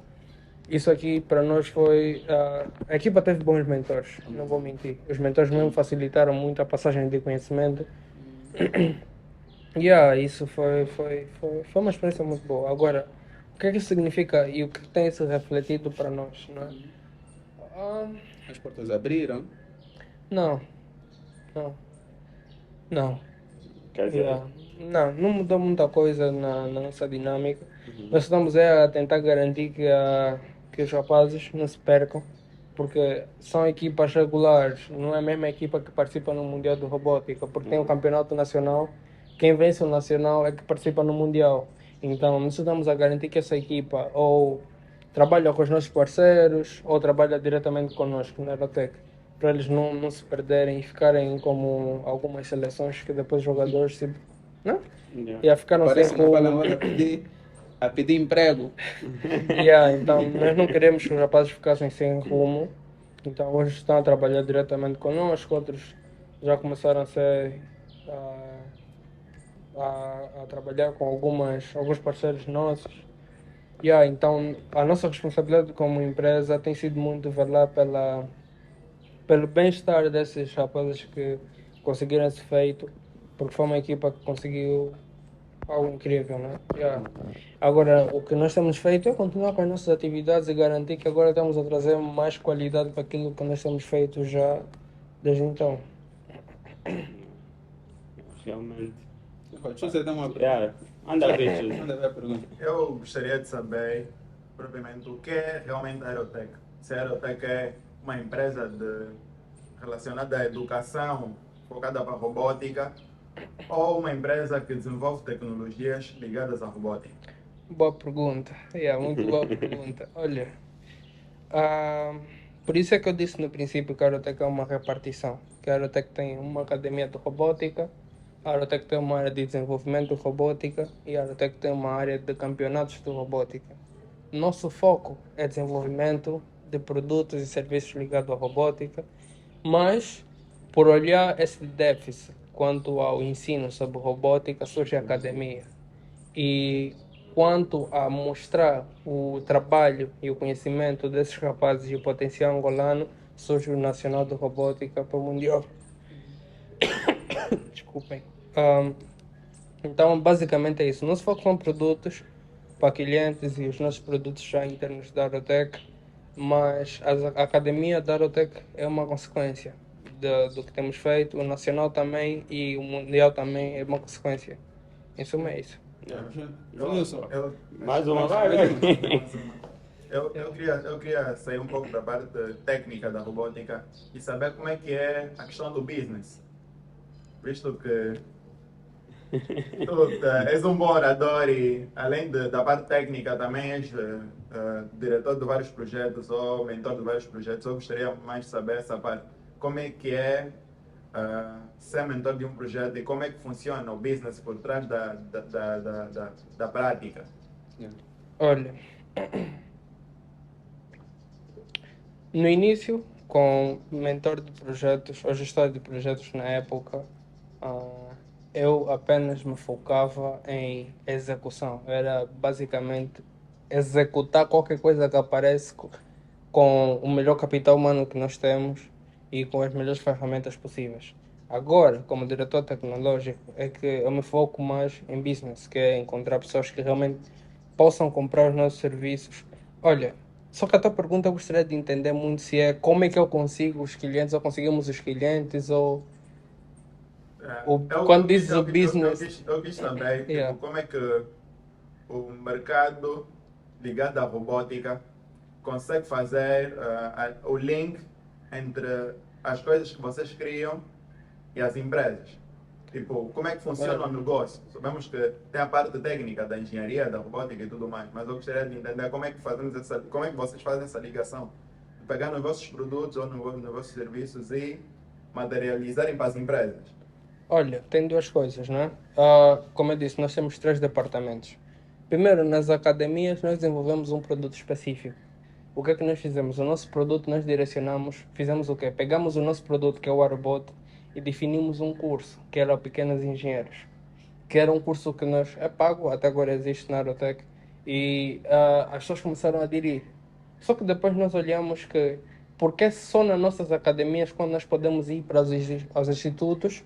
isso aqui para nós foi. A equipa teve bons mentores, não vou mentir. Os mentores mesmo facilitaram muito a passagem de conhecimento. Isso foi uma experiência muito boa. Agora, o que é que isso significa e o que tem se refletido para nós, não é? As portas abriram. Não, não, não. Quer dizer, Não mudou muita coisa na nossa dinâmica. Nós estamos a tentar garantir que os rapazes não se percam, porque são equipas regulares, não é a mesma equipa que participa no Mundial de Robótica, porque tem o campeonato nacional, quem vence o nacional é que participa no Mundial. Então, nós estamos a garantir que essa equipa ou trabalha com os nossos parceiros ou trabalha diretamente conosco na Aerotech, para eles não se perderem e ficarem como algumas seleções que depois os jogadores se... Não? Ficaram Parece sem que não rumo. falam agora a pedir emprego. Então, nós não queremos que os rapazes ficassem sem rumo. Então, hoje estão a trabalhar diretamente conosco, outros já começaram a trabalhar com alguns parceiros nossos. Então, a nossa responsabilidade como empresa tem sido muito velar pelo bem-estar desses rapazes que conseguiram esse feito, porque foi uma equipa que conseguiu algo incrível, né? Agora, o que nós temos feito é continuar com as nossas atividades e garantir que agora estamos a trazer mais qualidade para aquilo que nós temos feito já desde então. realmente. Você tem uma Anda a ver, Manda ver a pergunta. Eu gostaria de saber, propriamente, o que é realmente a Aerotech. Se a Aerotech é uma empresa relacionada à educação, focada para a robótica, ou uma empresa que desenvolve tecnologias ligadas à robótica. Boa pergunta. Muito boa pergunta. Olha, por isso é que eu disse no princípio que a Aerotech é uma repartição. Que a Aerotech tem uma academia de robótica, a Aerotech tem uma área de desenvolvimento de robótica e a Aerotech tem uma área de campeonatos de robótica. Nosso foco é desenvolvimento de produtos e serviços ligados à robótica, mas por olhar esse déficit quanto ao ensino sobre robótica, surge a academia. E quanto a mostrar o trabalho e o conhecimento desses rapazes e o potencial angolano, surge o Nacional de Robótica para o Mundial. Desculpem. Então, basicamente é isso. Nosso foco são produtos para clientes e os nossos produtos já internos da Aerotech, mas a academia da Aerotech é uma consequência do que temos feito, o nacional também e o mundial também é uma consequência. Em suma é isso. Mais uma vai, Eu queria sair um pouco da parte técnica da robótica e saber como é que é a questão do business. Visto que tu és um bom orador e, além da parte técnica, também és diretor de vários projetos ou mentor de vários projetos. Eu gostaria mais de saber essa parte. Como é que é ser mentor de um projeto e como é que funciona o business por trás da prática? Olha, no início, com mentor de projetos ou gestor de projetos na época, eu apenas me focava em execução. Era basicamente executar qualquer coisa que aparece com o melhor capital humano que nós temos e com as melhores ferramentas possíveis. Agora, como diretor tecnológico, é que eu me foco mais em business, que é encontrar pessoas que realmente possam comprar os nossos serviços. Olha, só que a tua pergunta eu gostaria de entender muito se é como é que eu consigo os clientes, ou conseguimos os clientes, ou... quando dizes o business... Eu quis saber tipo, como é que o mercado ligado à robótica consegue fazer o link entre as coisas que vocês criam e as empresas. Tipo, como é que funciona o negócio? Sabemos que tem a parte técnica da engenharia, da robótica e tudo mais, mas eu gostaria de entender como é que vocês fazem essa ligação. Pegar nos vossos produtos ou nos vossos serviços e materializarem para as empresas. Olha, tem duas coisas, né? Como eu disse, nós temos 3 departamentos. Primeiro, nas academias, nós desenvolvemos um produto específico. O que é que nós fizemos? O nosso produto nós direcionamos, fizemos o quê? Pegamos o nosso produto, que é o Aerobot, e definimos um curso, que era o Pequenos Engenheiros, que era um curso que nós é pago, até agora existe na Aerotech, e as pessoas começaram a aderir. Só que depois nós olhamos que, porque só nas nossas academias quando nós podemos ir para aos institutos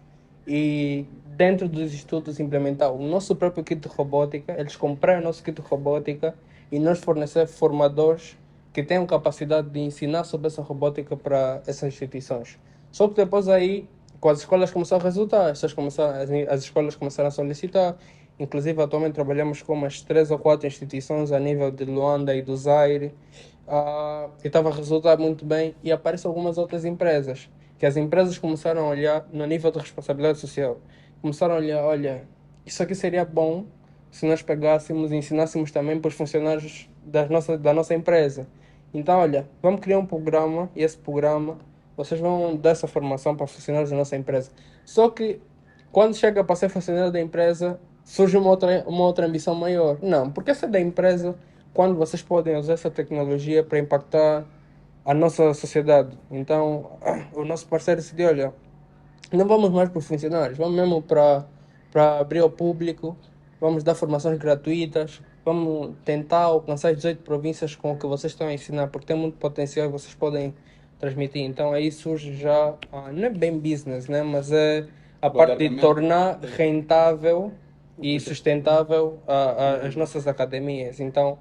e dentro dos institutos implementar o nosso próprio kit de robótica, eles comprar o nosso kit de robótica e nós fornecer formadores que tenham capacidade de ensinar sobre essa robótica para essas instituições. Só que depois aí, com as escolas começaram a resultar, as escolas começaram a solicitar, inclusive atualmente trabalhamos com umas 3 ou 4 instituições a nível de Luanda e do Zaire, e estava a resultar muito bem, e aparecem algumas outras empresas, que as empresas começaram a olhar no nível de responsabilidade social, começaram a olhar, olha, isso aqui seria bom se nós pegássemos e ensinássemos também para os funcionários da nossa empresa. Então, olha, vamos criar um programa e esse programa vocês vão dar essa formação para funcionários da nossa empresa. Só que quando chega para ser funcionário da empresa, surge uma outra ambição maior. Não, porque essa é da empresa quando vocês podem usar essa tecnologia para impactar a nossa sociedade. Então, o nosso parceiro decidiu, olha, não vamos mais para os funcionários, vamos mesmo para abrir ao público, vamos dar formações gratuitas, vamos tentar alcançar as 18 províncias com o que vocês estão a ensinar, porque tem muito potencial e vocês podem transmitir. Então aí surge já, não é bem business, né? Mas é a parte de tornar rentável e sustentável as nossas academias. Então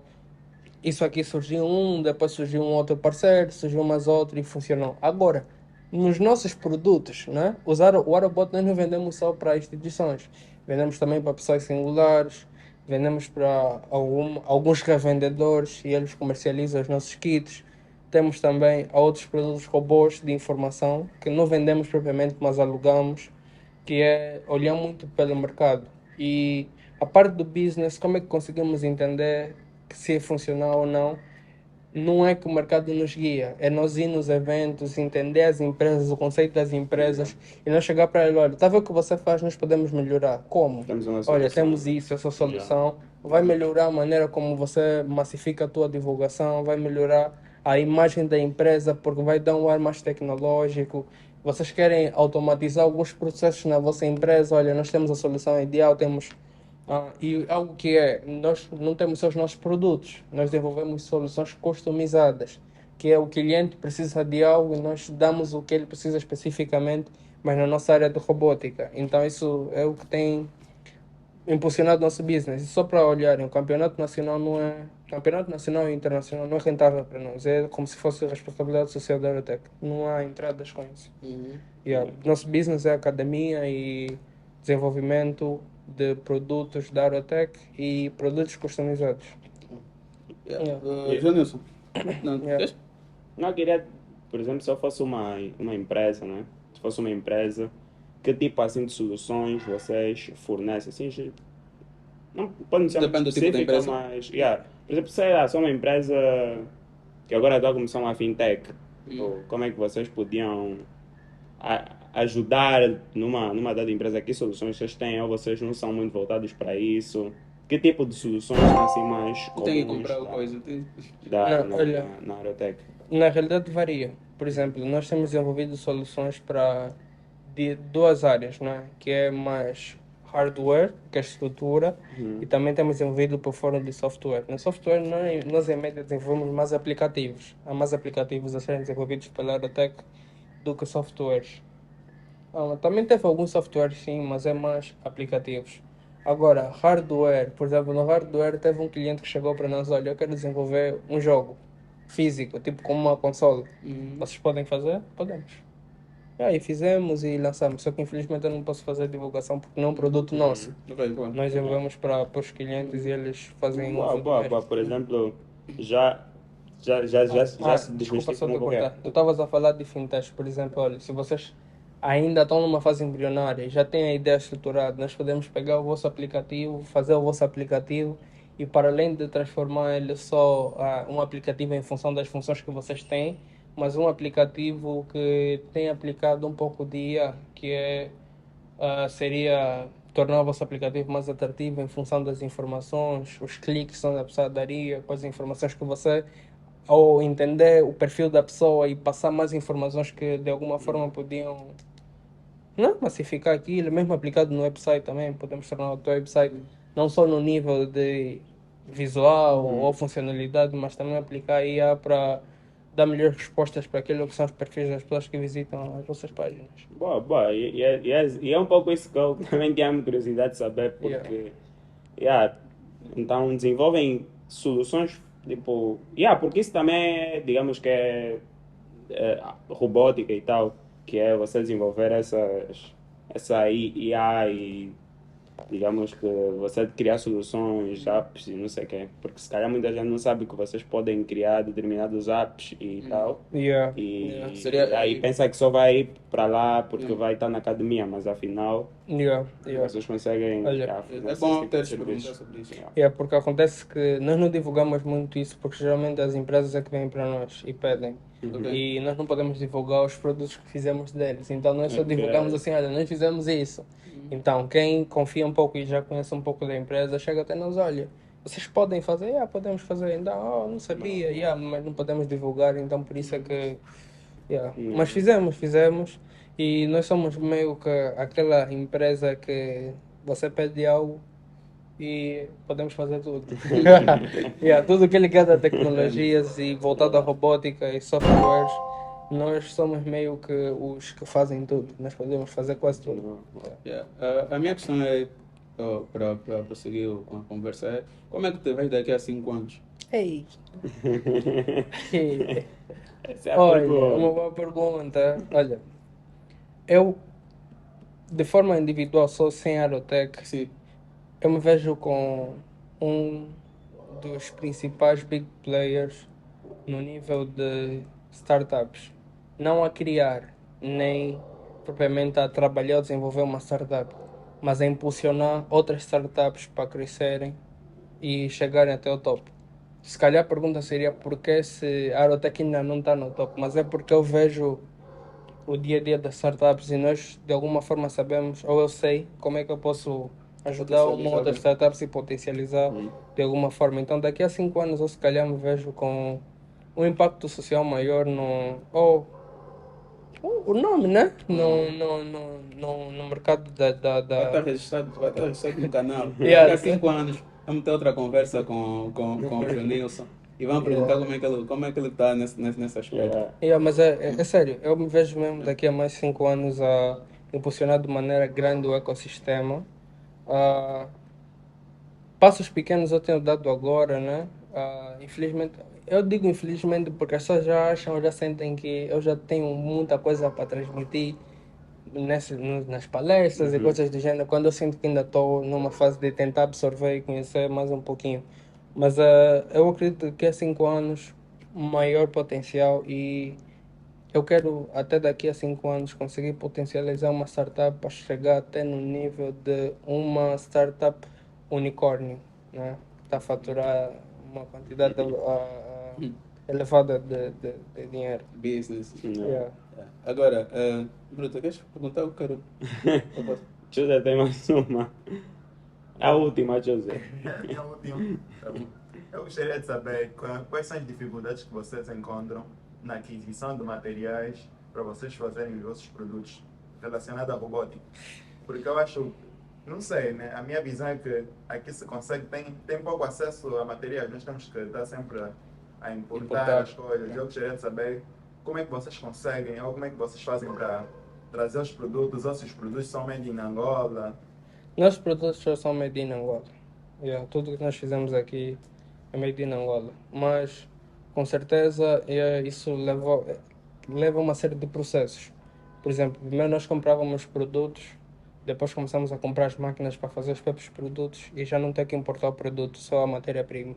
isso aqui surgiu depois surgiu um outro parceiro, surgiu mais outro e funcionou. Agora, nos nossos produtos, né? O Aerobot nós não vendemos só para instituições, vendemos também para pessoas singulares, vendemos para alguns revendedores e eles comercializam os nossos kits. Temos também outros produtos robôs de informação que não vendemos propriamente, mas alugamos, que é olhar muito pelo mercado. E a parte do business, como é que conseguimos entender que se é funcional ou não? Não é que o mercado nos guia, é nós ir nos eventos, entender as empresas, o conceito das empresas e nós chegar para ele, olha, está a ver o que você faz, nós podemos melhorar. Como? Olha, temos isso, essa solução, vai melhorar a maneira como você massifica a tua divulgação, vai melhorar a imagem da empresa porque vai dar um ar mais tecnológico. Vocês querem automatizar alguns processos na vossa empresa, olha, nós temos a solução ideal, temos... e algo que nós não temos só os nossos produtos, nós desenvolvemos soluções customizadas, que é o cliente precisa de algo e nós damos o que ele precisa especificamente, mas na nossa área de robótica. Então isso é o que tem impulsionado o nosso business. E só para olharem, o campeonato nacional e internacional não é rentável para nós, é como se fosse responsabilidade social da Aerotech, não há entradas com isso. Nosso business é academia e desenvolvimento de produtos da Aerotech e produtos customizados. Janilson, não queria, por exemplo, se eu fosse uma empresa, né? Se fosse uma empresa, que tipo assim de soluções vocês fornecem? Assim, não pode ser depende do tipo da empresa, mas por exemplo, sei lá, sou uma empresa que agora está a começar uma fintech. Ou como é que vocês podiam ajudar numa dada empresa? Que soluções vocês têm ou vocês não são muito voltados para isso? Que tipo de soluções são assim mais comuns? Tem que comprar coisa. Na Aerotech? Na realidade varia. Por exemplo, nós temos desenvolvido soluções para de duas áreas, né? Que é mais hardware, que é a estrutura, e também temos desenvolvido por fora de software. No software, nós em média desenvolvemos mais aplicativos. Há mais aplicativos a serem desenvolvidos pela Aerotech do que softwares. Também teve alguns softwares sim, mas é mais aplicativos. Agora, hardware, por exemplo, no hardware teve um cliente que chegou para nós, olha, eu quero desenvolver um jogo físico, tipo como uma console. Vocês podem fazer? Podemos. E fizemos e lançamos, só que infelizmente eu não posso fazer divulgação porque não é um produto nosso. Nós desenvolvemos para os clientes e eles fazem uso do resto. Por exemplo, já se desculpa só te cortar. Tu estavas a falar de fintechs, por exemplo, olha, se vocês ainda estão numa fase embrionária e já têm a ideia estruturada, nós podemos pegar o vosso aplicativo, fazer o vosso aplicativo e para além de transformar ele só um aplicativo em função das funções que vocês têm, mas um aplicativo que tem aplicado um pouco de IA, que seria tornar o vosso aplicativo mais atrativo em função das informações, os cliques onde a pessoa daria, quais informações que você, ou entender o perfil da pessoa e passar mais informações que de alguma forma podiam não, massificar aquilo, mesmo aplicado no website também, podemos tornar o teu website não só no nível de visual ou funcionalidade, mas também aplicar a IA para dar melhores respostas para aquilo que são os perfis das pessoas que visitam as vossas páginas. Boa, boa. E é um pouco isso que eu também tinha curiosidade de saber, porque então desenvolvem soluções tipo. Porque isso também é, digamos que é robótica e tal, que é você desenvolver essa IA e digamos que você criar soluções, apps e não sei o quê. Porque se calhar muita gente não sabe que vocês podem criar determinados apps e tal. E aí pensa que só vai ir para lá porque vai estar na academia, mas afinal vocês conseguem. Olha, É bom ter perguntar sobre isso. Porque acontece que nós não divulgamos muito isso porque geralmente as empresas é que vêm para nós e pedem. E nós não podemos divulgar os produtos que fizemos deles. Então nós só divulgamos assim, olha, nós fizemos isso. Então quem confia um pouco e já conhece um pouco da empresa chega até nós, olha, vocês podem fazer? Podemos fazer. Então, não sabia, mas não podemos divulgar, então por isso é que... Mas fizemos. E nós somos meio que aquela empresa que você pede algo e podemos fazer tudo. Tudo que ele quer da tecnologias e voltado à robótica e softwares, nós somos meio que os que fazem tudo. Nós podemos fazer quase tudo. A minha questão é, para prosseguir com a conversa, é como é que te vês daqui a 5 anos? Ei! Essa é a Olha, pergunta. uma boa pergunta. Olha, eu, de forma individual, só sem Aerotech, Sim. eu me vejo com um dos principais big players no nível de startups. Não a criar, nem propriamente a trabalhar ou desenvolver uma startup, mas a impulsionar outras startups para crescerem e chegarem até o topo. Se calhar a pergunta seria por que se a Aerotech ainda não está no topo, mas é porque eu vejo o dia a dia das startups e nós de alguma forma sabemos, ou eu sei, como é que eu posso ajudar uma outra startup e potencializar de alguma forma. Então daqui a 5 anos eu se calhar me vejo com um impacto social maior o nome, né? No mercado Vai estar registrado no canal. Daqui a 5 anos vamos ter outra conversa com o Jonilson e vamos perguntar como é que ele está nesse aspecto. Mas é sério, eu me vejo mesmo daqui a mais 5 anos a impulsionar de maneira grande o ecossistema. Passos pequenos eu tenho dado agora, né? Infelizmente, eu digo infelizmente porque as pessoas já acham, já sentem que eu já tenho muita coisa para transmitir nas palestras e coisas do gênero, quando eu sinto que ainda estou numa fase de tentar absorver e conhecer mais um pouquinho. Mas eu acredito que há 5 anos, maior potencial e eu quero até daqui a 5 anos conseguir potencializar uma startup para chegar até no nível de uma startup unicórnio, né? Que está a faturar uma quantidade elevada de dinheiro. Business. Yeah. Agora, Bruto, queres perguntar? Eu quero. José tem mais uma. A última, José. É a última. Eu gostaria de saber quais são as dificuldades que vocês encontram na aquisição de materiais para vocês fazerem os vossos produtos relacionados à robótica. Porque eu acho, não sei, né? A minha visão é que aqui se consegue, tem pouco acesso a materiais, nós temos que estar sempre a importar as coisas. Eu gostaria de saber como é que vocês conseguem, ou como é que vocês fazem para trazer os produtos, ou se os produtos são made in Angola. Nossos produtos só são made in Angola. Tudo que nós fizemos aqui é made in Angola. Mas, com certeza, isso leva uma série de processos. Por exemplo, primeiro nós comprávamos produtos, depois começamos a comprar as máquinas para fazer os próprios produtos e já não ter que importar o produto, só a matéria-prima.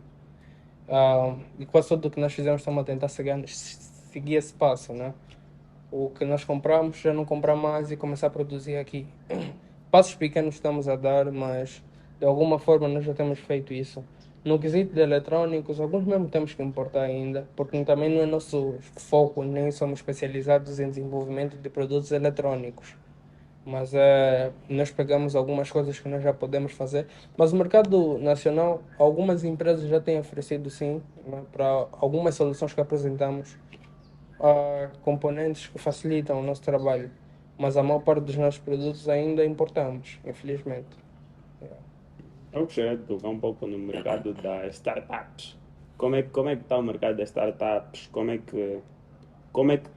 E quase tudo o que nós fizemos estamos a tentar seguir esse passo, né? O que nós compramos, já não comprar mais e começar a produzir aqui. Passos pequenos estamos a dar, mas de alguma forma nós já temos feito isso. No quesito de eletrônicos, alguns mesmo temos que importar ainda, porque também não é nosso foco, nem somos especializados em desenvolvimento de produtos eletrônicos. Mas nós pegamos algumas coisas que nós já podemos fazer. Mas o mercado nacional, algumas empresas já têm oferecido sim, né, para algumas soluções que apresentamos, componentes que facilitam o nosso trabalho. Mas a maior parte dos nossos produtos ainda importamos, infelizmente. Eu gostaria de tocar um pouco no mercado das startups. Como é que está o mercado das startups? Como é que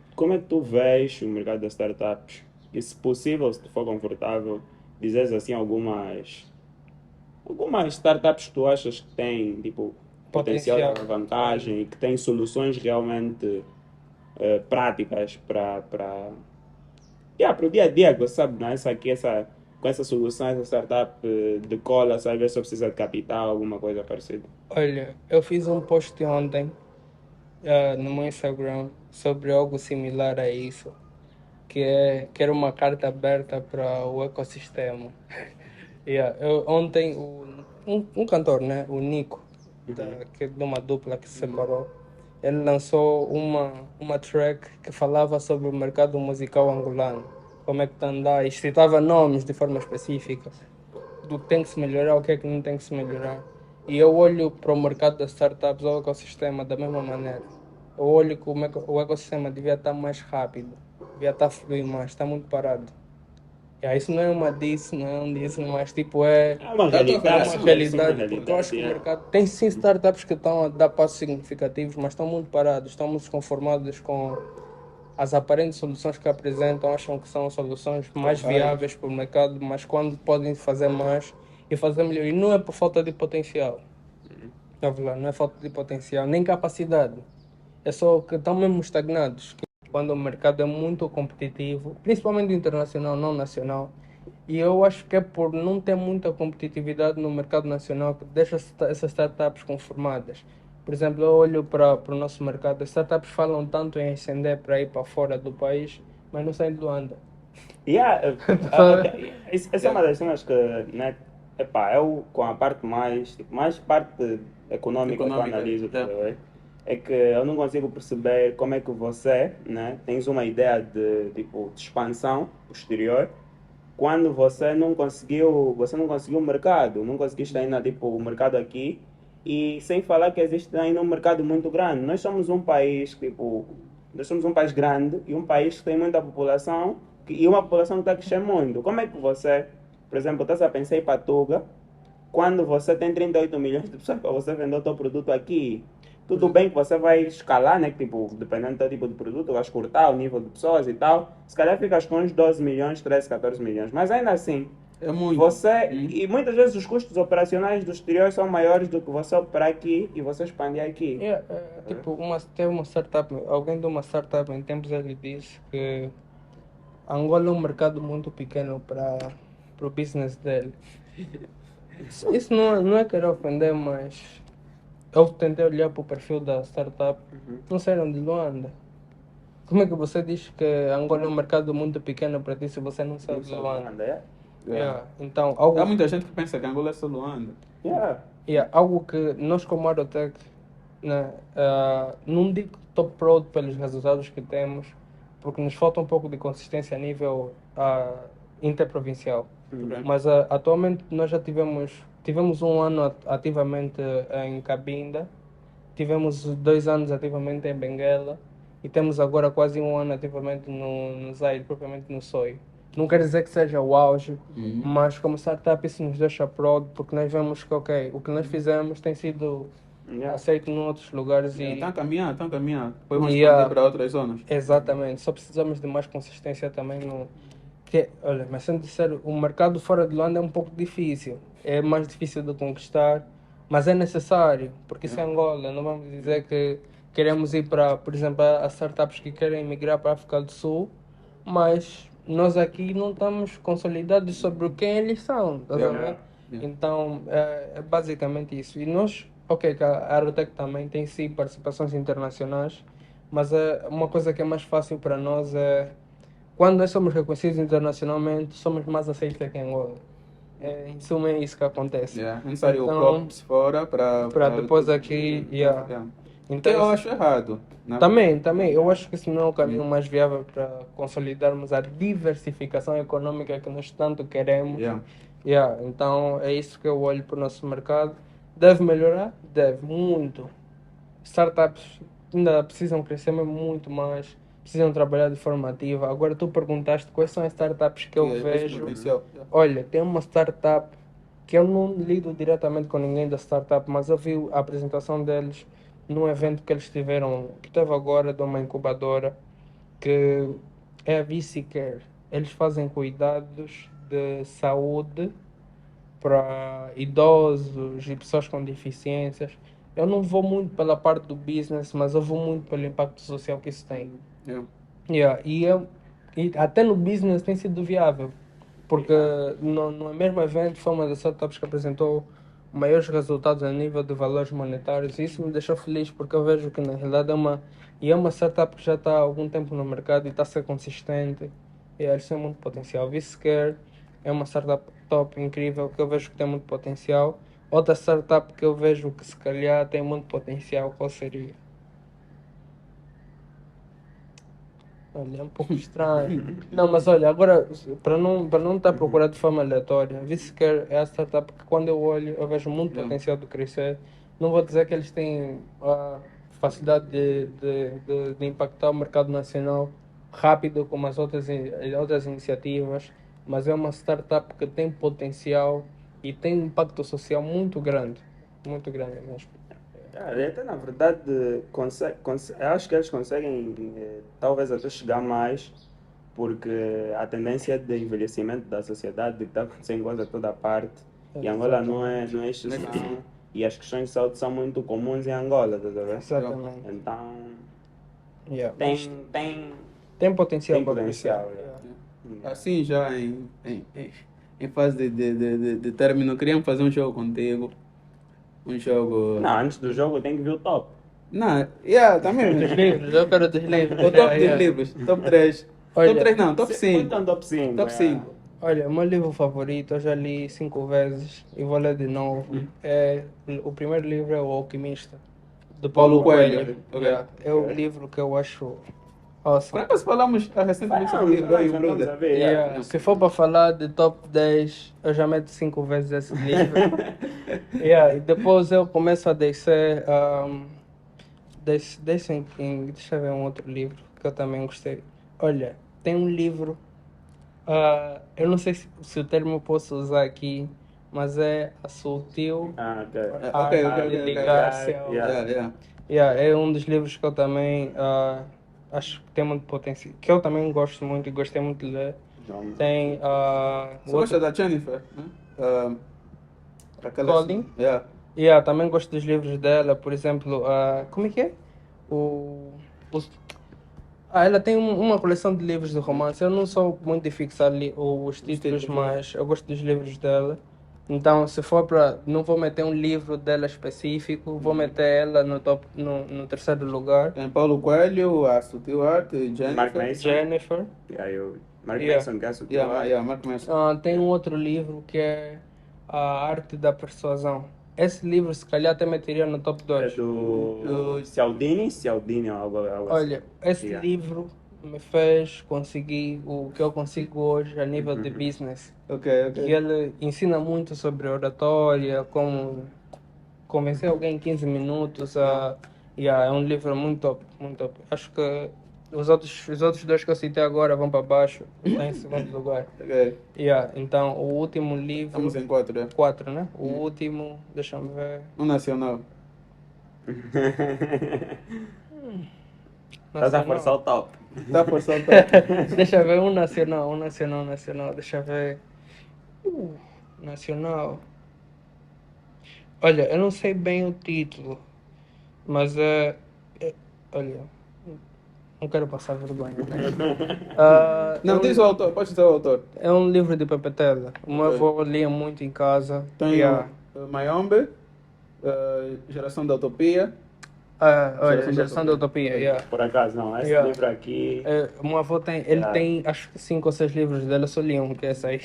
tu vês o mercado das startups? E se possível, se tu for confortável, dizeres assim algumas startups que tu achas que têm tipo, potencial de Potencial. alavancagem e que têm soluções realmente práticas para o dia a dia, você sabe, né? Com essa solução, essa startup decola, sabe, ver se precisa de capital, alguma coisa parecida. Olha, eu fiz um post ontem no meu Instagram sobre algo similar a isso, que era uma carta aberta para o ecossistema. Ontem, um cantor, né, o Nico, que é de uma dupla que se separou, ele lançou uma track que falava sobre o mercado musical angolano, como é que está a andar, e citava nomes de forma específica, do que tem que se melhorar, o que é que não tem que se melhorar. E eu olho para o mercado das startups, ou ecossistema, da mesma maneira. Eu olho que o ecossistema devia estar mais rápido, devia estar a fluir mais, está muito parado. Isso não é uma disso, não é um disso, mas tipo É uma é realidade. uma Isso é uma realidade, porque eu acho que o realidade. mercado tem sim startups que estão a dar passos significativos, mas estão muito parados, estão muito desconformados com as aparentes soluções que apresentam, acham que são soluções mais viáveis para o mercado, mas quando podem fazer mais e fazer melhor. E não é por falta de potencial, tá vendo? Não é falta de potencial, nem capacidade. É só que estão mesmo estagnados. Quando o mercado é muito competitivo, principalmente internacional, não nacional. E eu acho que é por não ter muita competitividade no mercado nacional que deixa essas startups conformadas. Por exemplo, eu olho para o nosso mercado, as startups falam tanto em ascender para ir para fora do país, mas não saem de Luanda. Essa é uma das cenas que, né, epá, eu com a parte mais parte econômica que eu analiso, tá a ver? É que eu não consigo perceber como é que você, né, tens uma ideia de expansão posterior quando você não conseguiu o mercado, não conseguiste ainda tipo o mercado aqui e sem falar que existe ainda um mercado muito grande. Nós somos um país grande e um país que tem muita população e uma população que está a crescer muito. Como é que você, por exemplo, está a pensar em ir para Tuga quando você tem 38 milhões de pessoas para você vender o seu produto aqui? Tudo bem que você vai escalar, né? Tipo, dependendo do teu tipo de produto, vai cortar o nível de pessoas e tal. Se calhar ficas com uns 12 milhões, 13, 14 milhões. Mas ainda assim, É muito. e muitas vezes os custos operacionais do exterior são maiores do que você operar aqui e você expandir aqui. Tipo, teve uma startup, alguém de uma startup em tempos ele disse que Angola é um mercado muito pequeno para o business dele. Isso não é querer ofender, mas eu tentei olhar para o perfil da startup, não saíram de Luanda. Como é que você diz que Angola é um mercado muito pequeno para ti se você não sabe de Luanda? Então, Há muita gente que pensa que Angola é só Luanda. algo que nós como Aerotech, né, não digo top proud pelos resultados que temos, porque nos falta um pouco de consistência a nível interprovincial. Mas atualmente nós já tivemos um ano ativamente em Cabinda, tivemos 2 anos ativamente em Benguela e temos agora quase um ano ativamente no Zaire, propriamente no Soio. Não quer dizer que seja o auge, mas como startup isso nos deixa proud, porque nós vemos que o que nós fizemos tem sido aceito em outros lugares Estão a caminhar. Podemos Yeah. expandir para outras zonas. Exatamente, só precisamos de mais consistência também olha, mas sendo sincero, o mercado fora de Luanda é um pouco difícil. É mais difícil de conquistar, mas é necessário, porque isso é Angola. Não vamos dizer que queremos ir para, por exemplo, as startups que querem migrar para a África do Sul, mas nós aqui não estamos consolidados sobre quem eles são, tá vendo? Então, é basicamente isso. E nós, que a Aerotech também tem sim participações internacionais, mas uma coisa que é mais fácil para nós é quando nós somos reconhecidos internacionalmente, somos mais aceitos aqui em Angola. Em suma, é isso que acontece. É necessário o Então, props fora para depois aqui. Então, eu acho errado. também, eu acho que esse não é o caminho mais viável para consolidarmos a diversificação econômica que nós tanto queremos. Então, é isso que eu olho para o nosso mercado. Deve melhorar? Deve, muito. Startups ainda precisam crescer mas muito mais, precisam trabalhar de forma ativa. Agora, tu perguntaste quais são as startups que eu vejo. Olha, tem uma startup que eu não lido diretamente com ninguém da startup, mas eu vi a apresentação deles num evento que eles tiveram, que teve agora, de uma incubadora, que é a VC-Care. Eles fazem cuidados de saúde para idosos e pessoas com deficiências. Eu não vou muito pela parte do business, mas eu vou muito pelo impacto social que isso tem. E até no business tem sido viável, porque no mesmo evento foi uma das startups que apresentou maiores resultados a nível de valores monetários, e isso me deixou feliz, porque eu vejo que na realidade é uma startup que já está há algum tempo no mercado e está a ser consistente, e eles têm muito potencial. VCare é uma startup top, incrível, que eu vejo que tem muito potencial. Outra startup que eu vejo que se calhar tem muito potencial, qual seria? Olha, é um pouco estranho. Não, mas olha, agora, para não estar a procurar de forma aleatória, VCare é a startup que quando eu olho, eu vejo muito potencial de crescer. Não vou dizer que eles têm a facilidade de impactar o mercado nacional rápido como as outras iniciativas, mas é uma startup que tem potencial e tem um impacto social muito grande mesmo. Até na verdade, eu acho que eles conseguem talvez até chegar mais, porque a tendência de envelhecimento da sociedade está acontecendo quase a toda parte, e Angola não é exceção, e as questões de saúde são muito comuns em Angola, tá vendo? Exatamente. Então, tem potencial. tem para potencial. crescer. Assim, já em fase de término, queríamos fazer um jogo contigo. Um jogo. Não, antes do jogo tem que ver o top. Não, também. Dos livros, eu quero dos livros. O top dos livros, top 3. Olha, Top 3 não, top 5. Então, top 5. Top 5. Olha, o meu livro favorito, eu já li 5 vezes e vou ler de novo. O primeiro livro é O Alquimista, de Paulo Coelho. É o livro que eu acho Por awesome. acaso falamos recentemente sobre o livro, eu e o brother. Se for para falar de top 10, eu já meto 5 vezes esse livro. E depois eu começo a descer. Deixa eu ver um outro livro que eu também gostei. Olha, tem um livro. Eu não sei se o termo eu posso usar aqui, mas é a sutil arte de ligar-se ao... É um dos livros que eu também acho que tem muito potencial, que eu também gosto muito e gostei muito de ler. Tem Você gosta da Jennifer? Colin? Também gosto dos livros dela, por exemplo, como é que é? Ela tem uma coleção de livros de romance. Eu não sou muito de fixar os títulos, mas eu gosto dos livros dela. Então, se for para... Não vou meter um livro dela específico, vou meter ela no terceiro lugar. Tem Paulo Coelho, a Sutil Arte, Jennifer. Mark Manson, que é a Sutil Arte. Mark Manson. Tem um outro livro que é A Arte da Persuasão. Esse livro, se calhar, até meteria no top 2. É do Cialdini ou algo assim. Olha, esse livro me fez conseguir o que eu consigo hoje a nível de business. E ele ensina muito sobre oratória, como convencer alguém em 15 minutos. É um livro muito top, muito top. Acho que os outros dois que eu citei agora vão para baixo, está em segundo lugar. Então, o último livro... Estamos em 4, né? 4, né? O último, deixa-me ver... Um nacional. Estás a forçar o top. Está a forçar o top. Deixa eu ver, um nacional. Deixa eu ver... nacional... Olha, eu não sei bem o título, mas olha... Não quero passar vergonha, né? Não, diz o autor, pode dizer o autor. É um livro de Pepetela. O meu avô lia muito em casa. Tem Mayombe, Geração da Utopia. Geração da Utopia, Por acaso, não. Esse livro aqui... O meu avô tem, ele tem acho que 5 ou 6 livros dele, eu só li um, que é esse aí.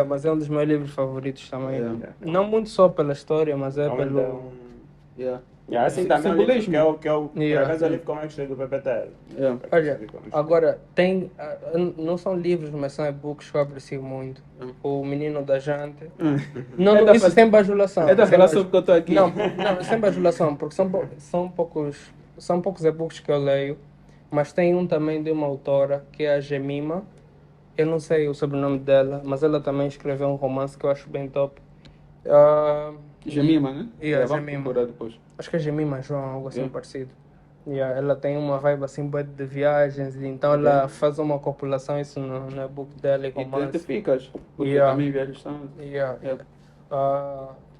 Mas é um dos meus livros favoritos também. Não muito só pela história, mas é pelo... Assim também o livro simbolismo. que eu por Yeah. acaso o livro como é que gostei do PPT. Yeah. Olha, agora tem, não são livros, mas são e-books que eu aprecio muito. O Menino da Jante. Não, É da isso faz- sem bajulação. É da sem falar baj- sobre que eu estou aqui. Não, sem bajulação, porque são poucos e-books que eu leio, mas tem um também de uma autora, que é a Jemima. Eu não sei o sobrenome dela, mas ela também escreveu um romance que eu acho bem top. Gemima, né? Yeah, Vamos Jemima. procurar depois. Acho que é Jemima João, algo assim Yeah. parecido. Yeah, ela tem uma vibe assim bué de viagens, e então ela faz uma compilação isso no e-book dela e E te romance. identificas, porque Yeah. também viajas tanto. Yeah. Yeah.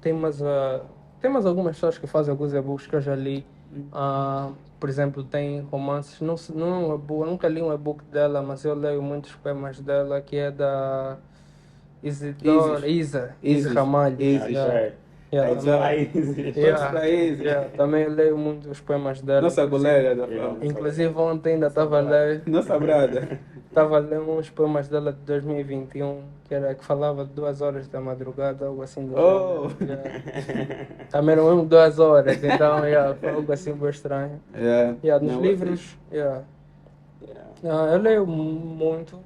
Tem mais algumas pessoas que fazem alguns e-books que eu já li. Por exemplo, tem romances, não é um e-book, eu nunca li um e-book dela, mas eu leio muitos poemas dela, que é da Isa Ramalho. Isis. Yeah. Yeah, Aí também- só Yeah. pra Isis. Yeah, também eu leio muitos poemas dela. Nossa colega da Yeah. fama. Inclusive ontem ainda estava a ler. Nossa brada. Estava a ler uns poemas dela de 2021, que falava de 2 horas da madrugada, algo assim do Oh. gênero. Yeah. Também eram mesmo 2 horas, então foi algo assim bem estranho. Yeah. Yeah, nos Não, livros, eu leio muito,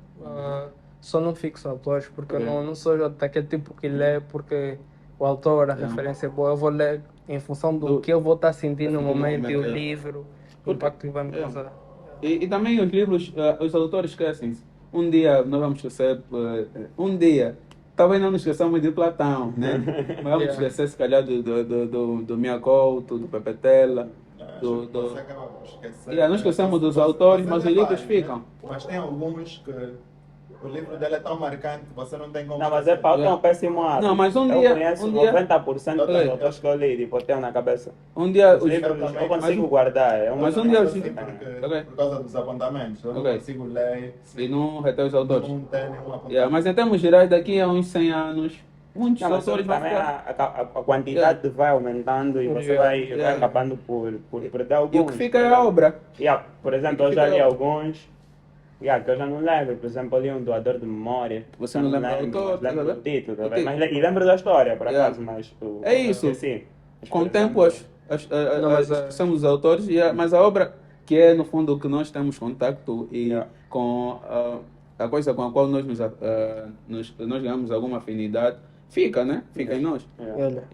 só não fixo autores, porque eu não sou daquele tipo que lê porque o autor, a referência é boa. Eu vou ler em função do que eu vou estar sentindo no momento e o livro, o impacto que vai me causar. E também os livros, os autores esquecem-se. Um dia nós vamos esquecer, talvez não nos esqueçamos de Platão, né? Mas vamos esquecer se calhar do Mia Couto, do Pepetela, Você acaba por esquecer. Não esquecemos dos autores, mas os Você livros vai, ficam. né? Mas tem alguns que o livro dele é tão marcante que você não tem como. Não, mas é para um péssimo hábito. Não, mas um eu dia- conheço um dia- 90% dos É. autores que eu li, tipo, eu tenho na cabeça. Um dia Os livros eu consigo guardar. É mas um dia os Assim, livros. porque, Ok. por causa dos apontamentos. Eu não Ok. consigo ler. E não reter os autores. Não tem nenhum apontamento. Mas em termos gerais, daqui a uns 100 anos, muitos Não, mas autores vão também ficar. a quantidade vai aumentando e você vai acabando por perder E alguns. o que fica é a obra. Por exemplo, eu já li alguns que eu já não lembro. Por exemplo, eu li um doador de memória. Você Eu não lembra do lembro, autor, mas lembro tá do vendo? título, tá O vendo? título. E lembro da história, por Yeah. acaso, mas... É isso. Esqueci. Mas, Com por o tempo, exemplo, somos os autores, mas a obra, que é no fundo o que nós temos contato e com a coisa com a qual nós ganhamos alguma afinidade, fica, né? Fica em nós. Olha,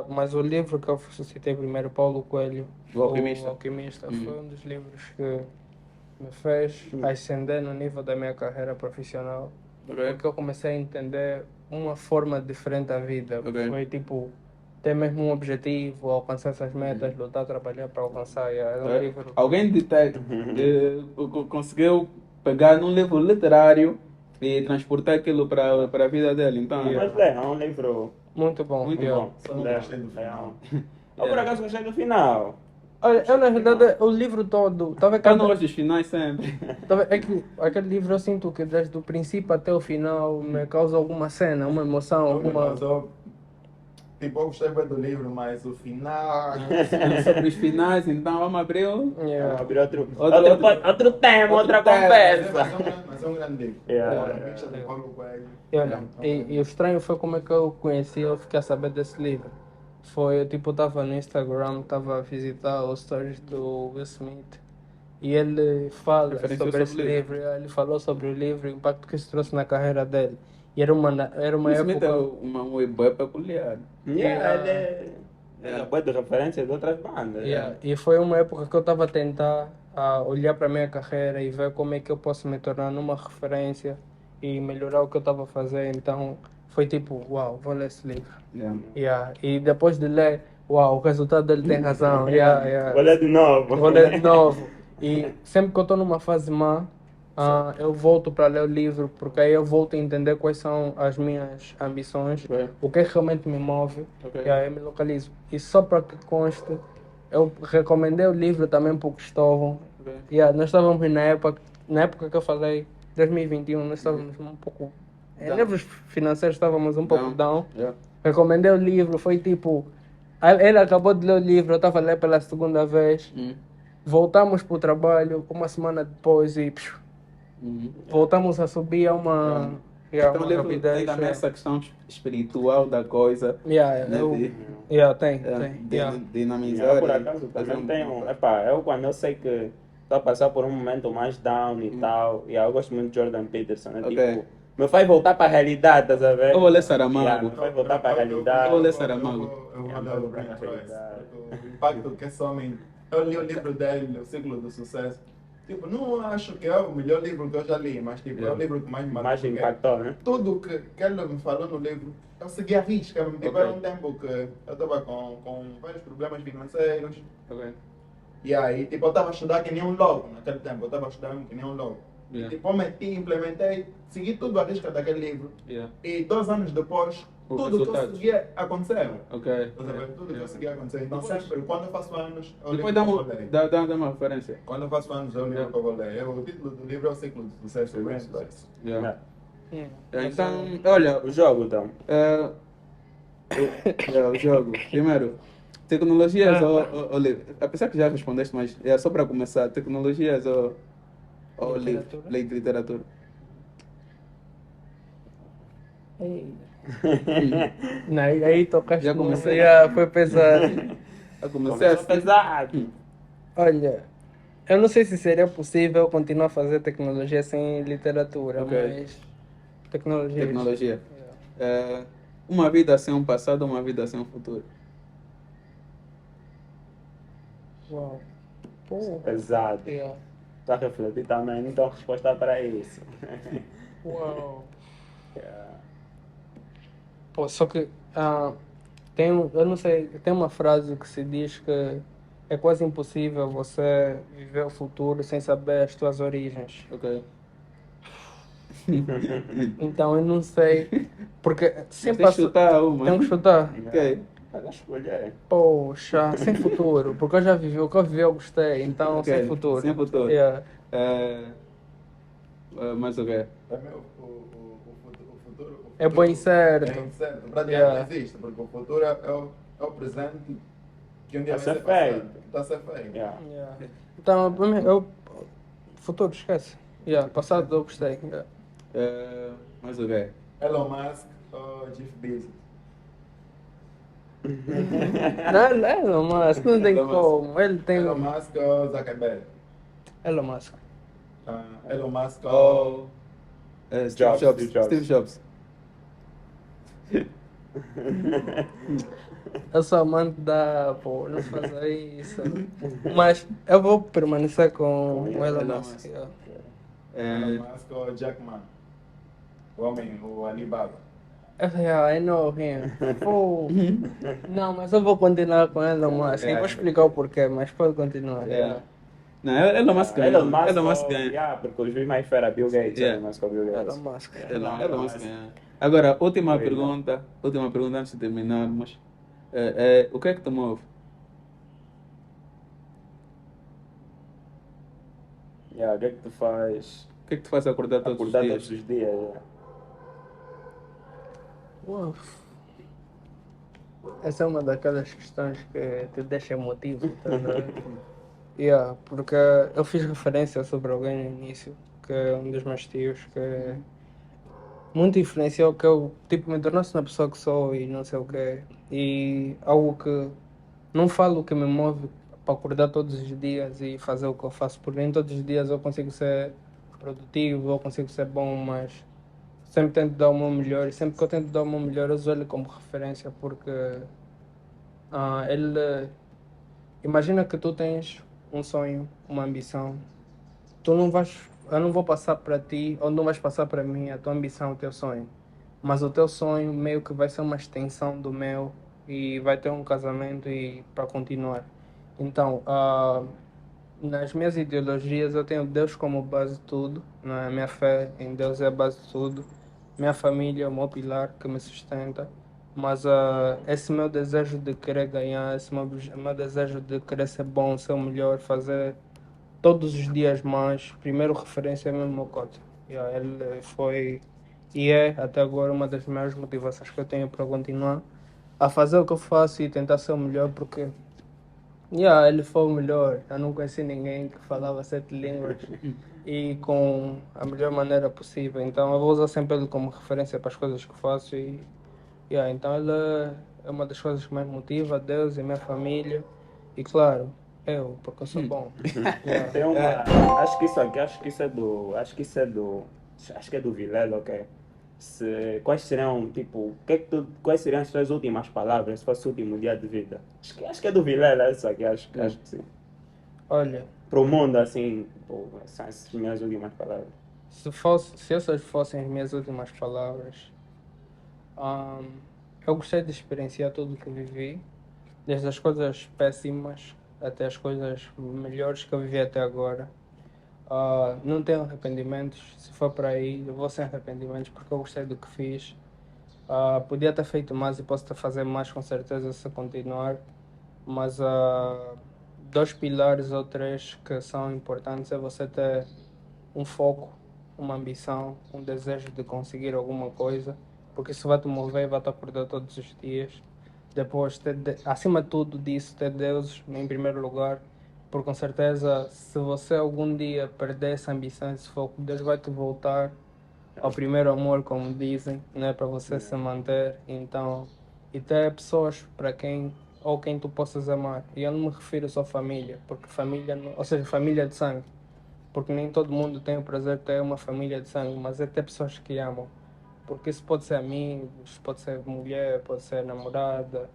mas o livro que eu citei primeiro, Paulo Coelho, O Alquimista. foi um dos livros que me fez ascender no nível da minha carreira profissional, porque eu comecei a entender uma forma diferente da vida. Ok. Foi tipo, ter mesmo um objetivo, alcançar essas metas, lutar, trabalhar para alcançar. É um livro. Alguém conseguiu pegar num livro literário e transportar aquilo para a vida dele. Então, Mas é um livro Muito bom. Muito yeah. bom. Só não gostei do final. Eu por acaso gostei do final. Olha, eu na verdade, o livro todo, talvez eu não gosto dos finais sempre. É que aquele livro eu sinto que desde o princípio até o final me causa alguma cena, uma emoção, alguma. Mas tipo, eu gostei bem do livro, mas o final. Sobre os finais, então vamos abrir o... Yeah. Abrir outro Outro tema, outra tema. conversa. Mas é um grande livro. Yeah. A bicha do Paulo Coelho. E olha, e o estranho foi como é que eu conheci, eu fiquei a saber desse livro. Foi, tipo, eu estava no Instagram, estava a visitar os stories do Will Smith e ele fala Referenciou sobre esse sobre o livro. livro, ele falou sobre o livro e o impacto que isso trouxe na carreira dele. E era uma O Smith época... é uma boa peculiar. Ele é boa de referência de outras bandas. Yeah. E foi uma época que eu estava a tentar olhar para a minha carreira e ver como é que eu posso me tornar numa referência e melhorar o que eu estava a fazer. Então foi tipo, uau, vou ler esse livro. Yeah. E depois de ler, uau, o resultado dele tem razão. Vou ler de novo. Vou ler de novo. E sempre que eu estou numa fase má, eu volto para ler o livro, porque aí eu volto a entender quais são as minhas ambições, Ok. o que realmente me move, Ok. e aí eu me localizo. E só para que conste, eu recomendei o livro também para o Cristóvão. Ok. Nós estávamos na época que eu falei, 2021, nós estávamos um pouco... Em níveis financeiros estávamos um pouco down. Yeah. Recomendei o livro, foi tipo... Ele acabou de ler o livro, eu estava a ler pela segunda vez. Voltamos para o trabalho uma semana depois e voltamos a subir a uma Então, uma o livro rapidez. tem também essa questão espiritual da coisa, Yeah, né? tem, De yeah. dinamizar. Eu, por e acaso, fazer também um- tenho. Epá, eu quando eu sei que estou a passar por um momento mais down e tal, e eu gosto muito de Jordan Peterson, né? Ok. Tipo, me faz voltar para a realidade, estás a ver? Eu vou ler Saramago. Yeah, me faz voltar para a realidade. Eu vou ler Saramago. Eu vou Yeah, ler o mas Brian na Tracy. realidade. Porque o impacto que esse homem. Eu li o livro dele, O Ciclo do Sucesso. Tipo, não acho que é o melhor livro que eu já li, mas tipo, é o livro que mais me marcou. Mais porque impactou, né? Tudo que ele me falou no livro, eu segui a risca. Tipo, Ok. era um tempo que eu estava com vários problemas financeiros. Ok. E aí, tipo, eu estava a estudar que nem um louco naquele tempo. Eu estava estudando que nem um louco. Yeah. E tipo, eu meti, implementei, segui tudo a risca daquele livro. Yeah. E 2 anos depois, Os tudo que eu resultados. seguia aconteceu. Ok. Estás a ver? Tudo que eu Yeah. seguia aconteceu. Então, Depois- sempre, quando eu faço anos, eu Depois lembro que eu vou ler. dá uma referência. Quando eu faço anos, eu lembro que eu vou ler. O título do livro é O Ciclo do Sucesso, do Brian Tracy. Yeah. Hum. Então, olha, O jogo, então. o jogo. Primeiro, tecnologias ou livro? Apesar que já respondeste, mas é só para começar. Tecnologias ou livro? Literatura? Literatura. Não, aí tocaste Já no- comecei. yeah, foi pesado. Eu comecei Começou assim. pesado. Olha, eu não sei se seria possível continuar a fazer tecnologia sem literatura, Ok. mas tecnologia. Tecnologia. Uma vida sem um passado, uma vida sem um futuro. Uau. Pô. Pesado. Yeah. Estou a refletir também, não tenho resposta para isso. Uau. Yeah. Pô, só que eu não sei, tem uma frase que se diz que é quase impossível você viver o futuro sem saber as tuas origens. Ok. Então eu não sei, porque Mas sempre tem que chutar uma. tenho que chutar. Ok. Mas escolher. Poxa, sem futuro, porque eu já vivi, o que eu vivi eu gostei, então Ok, sem futuro. sem futuro. Yeah. Mas o quê? Também o futuro. É bom e certo. É incerto. Praticamente Yeah. não existe, porque o futuro é o presente que um dia Tá vai a ser ser passado. feito. Está a ser feito. Yeah. Yeah. Então, para mim, futuro, esquece. Yeah, passado eu gostei. Yeah. Mas o quê? Elon Musk ou Jeff Bezos? Elon Musk, não tem Elon Musk. como. Ele tem. Elon Musk ou Zuckerberg? Elon Musk. Elon Musk Oh, ou... Steve Jobs. Steve Jobs. Steve Jobs. Eu sou amante da. Pô, não faça isso. Mas eu vou permanecer com o Elon Elon Musk. Musk. Yeah. Elon Musk ou Jack Ma? O homem, o Alibaba. Yeah, I know him. Pô. Não, mas eu vou continuar com Elon Musk. Eu vou explicar o porquê, mas pode continuar. Yeah. Não, Elon Musk ganha. Elon Musk ganha. Yeah, porque o juiz mais fera é Bill Gates. Yeah. Elon Musk ou Bill Gates. Elon Musk. Elon Musk ganha. Agora, última pergunta antes de terminarmos. O que é que te move? Yeah, o que é que tu faz? O que é que te faz acordar todos Acordar os todos dias? os dias. Yeah. Uau. Essa é uma daquelas questões que te deixa emotivo, tá vendo? Yeah, porque eu fiz referência sobre alguém no início, que é um dos meus tios, que muito influenciou que eu tipo, me tornasse na pessoa que sou e não sei o quê. E algo que não falo que me move para acordar todos os dias e fazer o que eu faço, porque nem todos os dias eu consigo ser produtivo, eu consigo ser bom, mas sempre tento dar o meu melhor e sempre que eu tento dar o meu melhor eu uso ele como referência porque ele imagina que tu tens um sonho, uma ambição, eu não vou passar para ti ou não vais passar para mim a tua ambição, o teu sonho, mas o teu sonho meio que vai ser uma extensão do meu e vai ter um casamento e para continuar. Então, nas minhas ideologias eu tenho Deus como base de tudo, né? A minha fé em Deus é a base de tudo. Minha família é o meu pilar que me sustenta, mas esse meu desejo de querer ganhar, esse meu desejo de querer ser bom, ser o melhor, fazer todos os dias mais, primeiro referência é mesmo o meu coach. Yeah, ele foi e é até agora uma das maiores motivações que eu tenho para continuar a fazer o que eu faço e tentar ser o melhor, porque Yeah, ele foi o melhor. Eu não conheci ninguém que falava 7 línguas e com a melhor maneira possível. Então eu vou usar sempre ele como referência para as coisas que faço e yeah, então ele é uma das coisas que mais motiva, Deus e minha família e claro, eu, porque eu sou bom. Yeah. Tem uma. Acho que isso aqui, acho que isso é do. Acho que isso é do. Acho que é do Vilela, ok? Quais seriam, tipo, quais seriam as suas últimas palavras se fosse o último dia de vida? Acho que é do Vilela isso aqui, acho que sim. Olha, Para o mundo, assim, tipo, são essas minhas últimas palavras. se essas fossem as minhas últimas palavras, Ahm, eu gostei de experienciar tudo o que vivi, desde as coisas péssimas até as coisas melhores que eu vivi até agora. Não tenho arrependimentos, se for para aí, eu vou sem arrependimentos porque eu gostei do que fiz. Podia ter feito mais e posso ter fazer mais com certeza se continuar, mas 2 pilares ou 3 que são importantes é você ter um foco, uma ambição, um desejo de conseguir alguma coisa, porque isso vai te mover e vai te acordar todos os dias. Depois, acima de tudo disso, ter Deus em primeiro lugar, porque com certeza, se você algum dia perder essa ambição, esse foco, Deus vai te voltar ao primeiro amor, como dizem, né, para você se manter. Então, e ter pessoas para quem ou quem tu possas amar. E eu não me refiro só à família, porque família, ou seja, família de sangue porque nem todo mundo tem o prazer de ter uma família de sangue, mas é ter pessoas que amam. Porque isso pode ser amigos, pode ser mulher, pode ser namorada.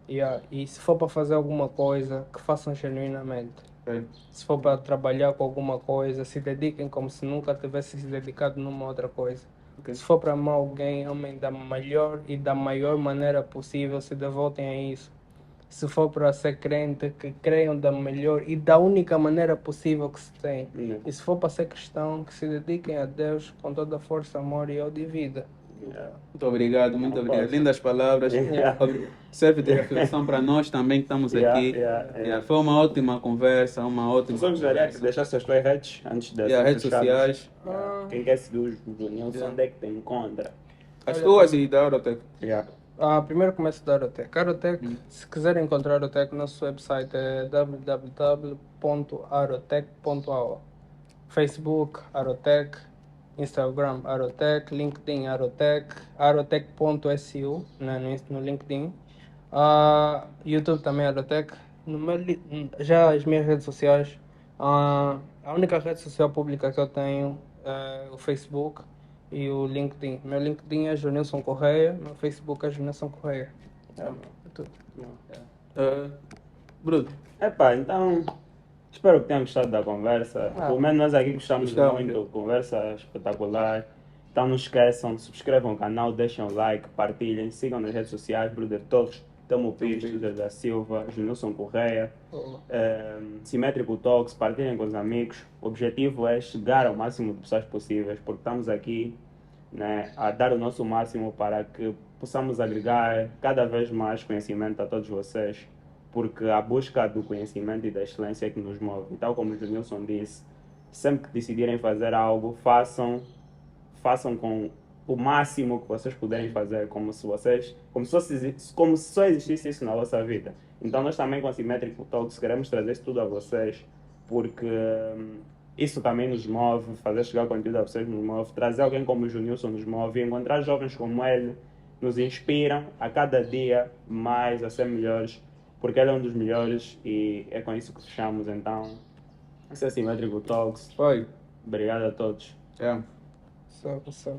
E se for para fazer alguma coisa, que façam genuinamente. Ok. Se for para trabalhar com alguma coisa, se dediquem como se nunca tivessem se dedicado numa outra coisa. Ok. Se for para amar alguém, amem da melhor e da maior maneira possível, se devotem a isso. Se for para ser crente, que creiam da melhor e da única maneira possível que se tem. E se for para ser cristão, que se dediquem a Deus com toda a força, amor e ódio e vida. Muito obrigado, muito obrigado. Lindas palavras. Yeah. Serve de reflexão para nós também que estamos aqui. Foi uma ótima conversa, uma ótima Eu só gostaria que conversa. deixasse as tuas redes antes de Redes sociais. Quem quer seguir o Nilson, onde é que te encontra? As tuas e da Eurotech. Primeiro começo da Arotec. Arotec, se quiserem encontrar Arotec, nosso website é www.arotec.ao. Facebook, Arotec, Instagram, Arotec, LinkedIn, Arotec, arotec.su, né, no LinkedIn. YouTube também, Arotec. Já as minhas redes sociais, a única rede social pública que eu tenho é o Facebook e o LinkedIn. Meu LinkedIn é Jonilson Correia, meu Facebook é Jonilson Correia. É tudo. Bruno, Epá, então, espero que tenham gostado da conversa. Pelo menos nós aqui gostamos Gostamos. muito, conversa espetacular. Então não esqueçam, subscrevam o canal, deixem o like, partilhem, sigam nas redes sociais, Bruder Torres, Tamo Pires, Bruder da Silva, Jonilson Correia, Simétrico Talks, partilhem com os amigos. O objetivo é chegar ao máximo de pessoas possíveis, porque estamos aqui, né, a dar o nosso máximo para que possamos agregar cada vez mais conhecimento a todos vocês, porque a busca do conhecimento e da excelência é que nos move. E tal como o Jonilson disse, sempre que decidirem fazer algo, façam com o máximo que vocês puderem fazer, como se só existisse isso na vossa vida. Então nós também com a Symmetric Talks queremos trazer isso tudo a vocês, porque isso também nos move, fazer chegar conteúdo a vocês nos move, trazer alguém como o Jonilson nos move, e encontrar jovens como ele nos inspiram a cada dia mais a ser melhores, porque ele é um dos melhores e é com isso que fechamos. Então, esse é Symmetric Talks. foi. Obrigado a todos. Tchau. Só.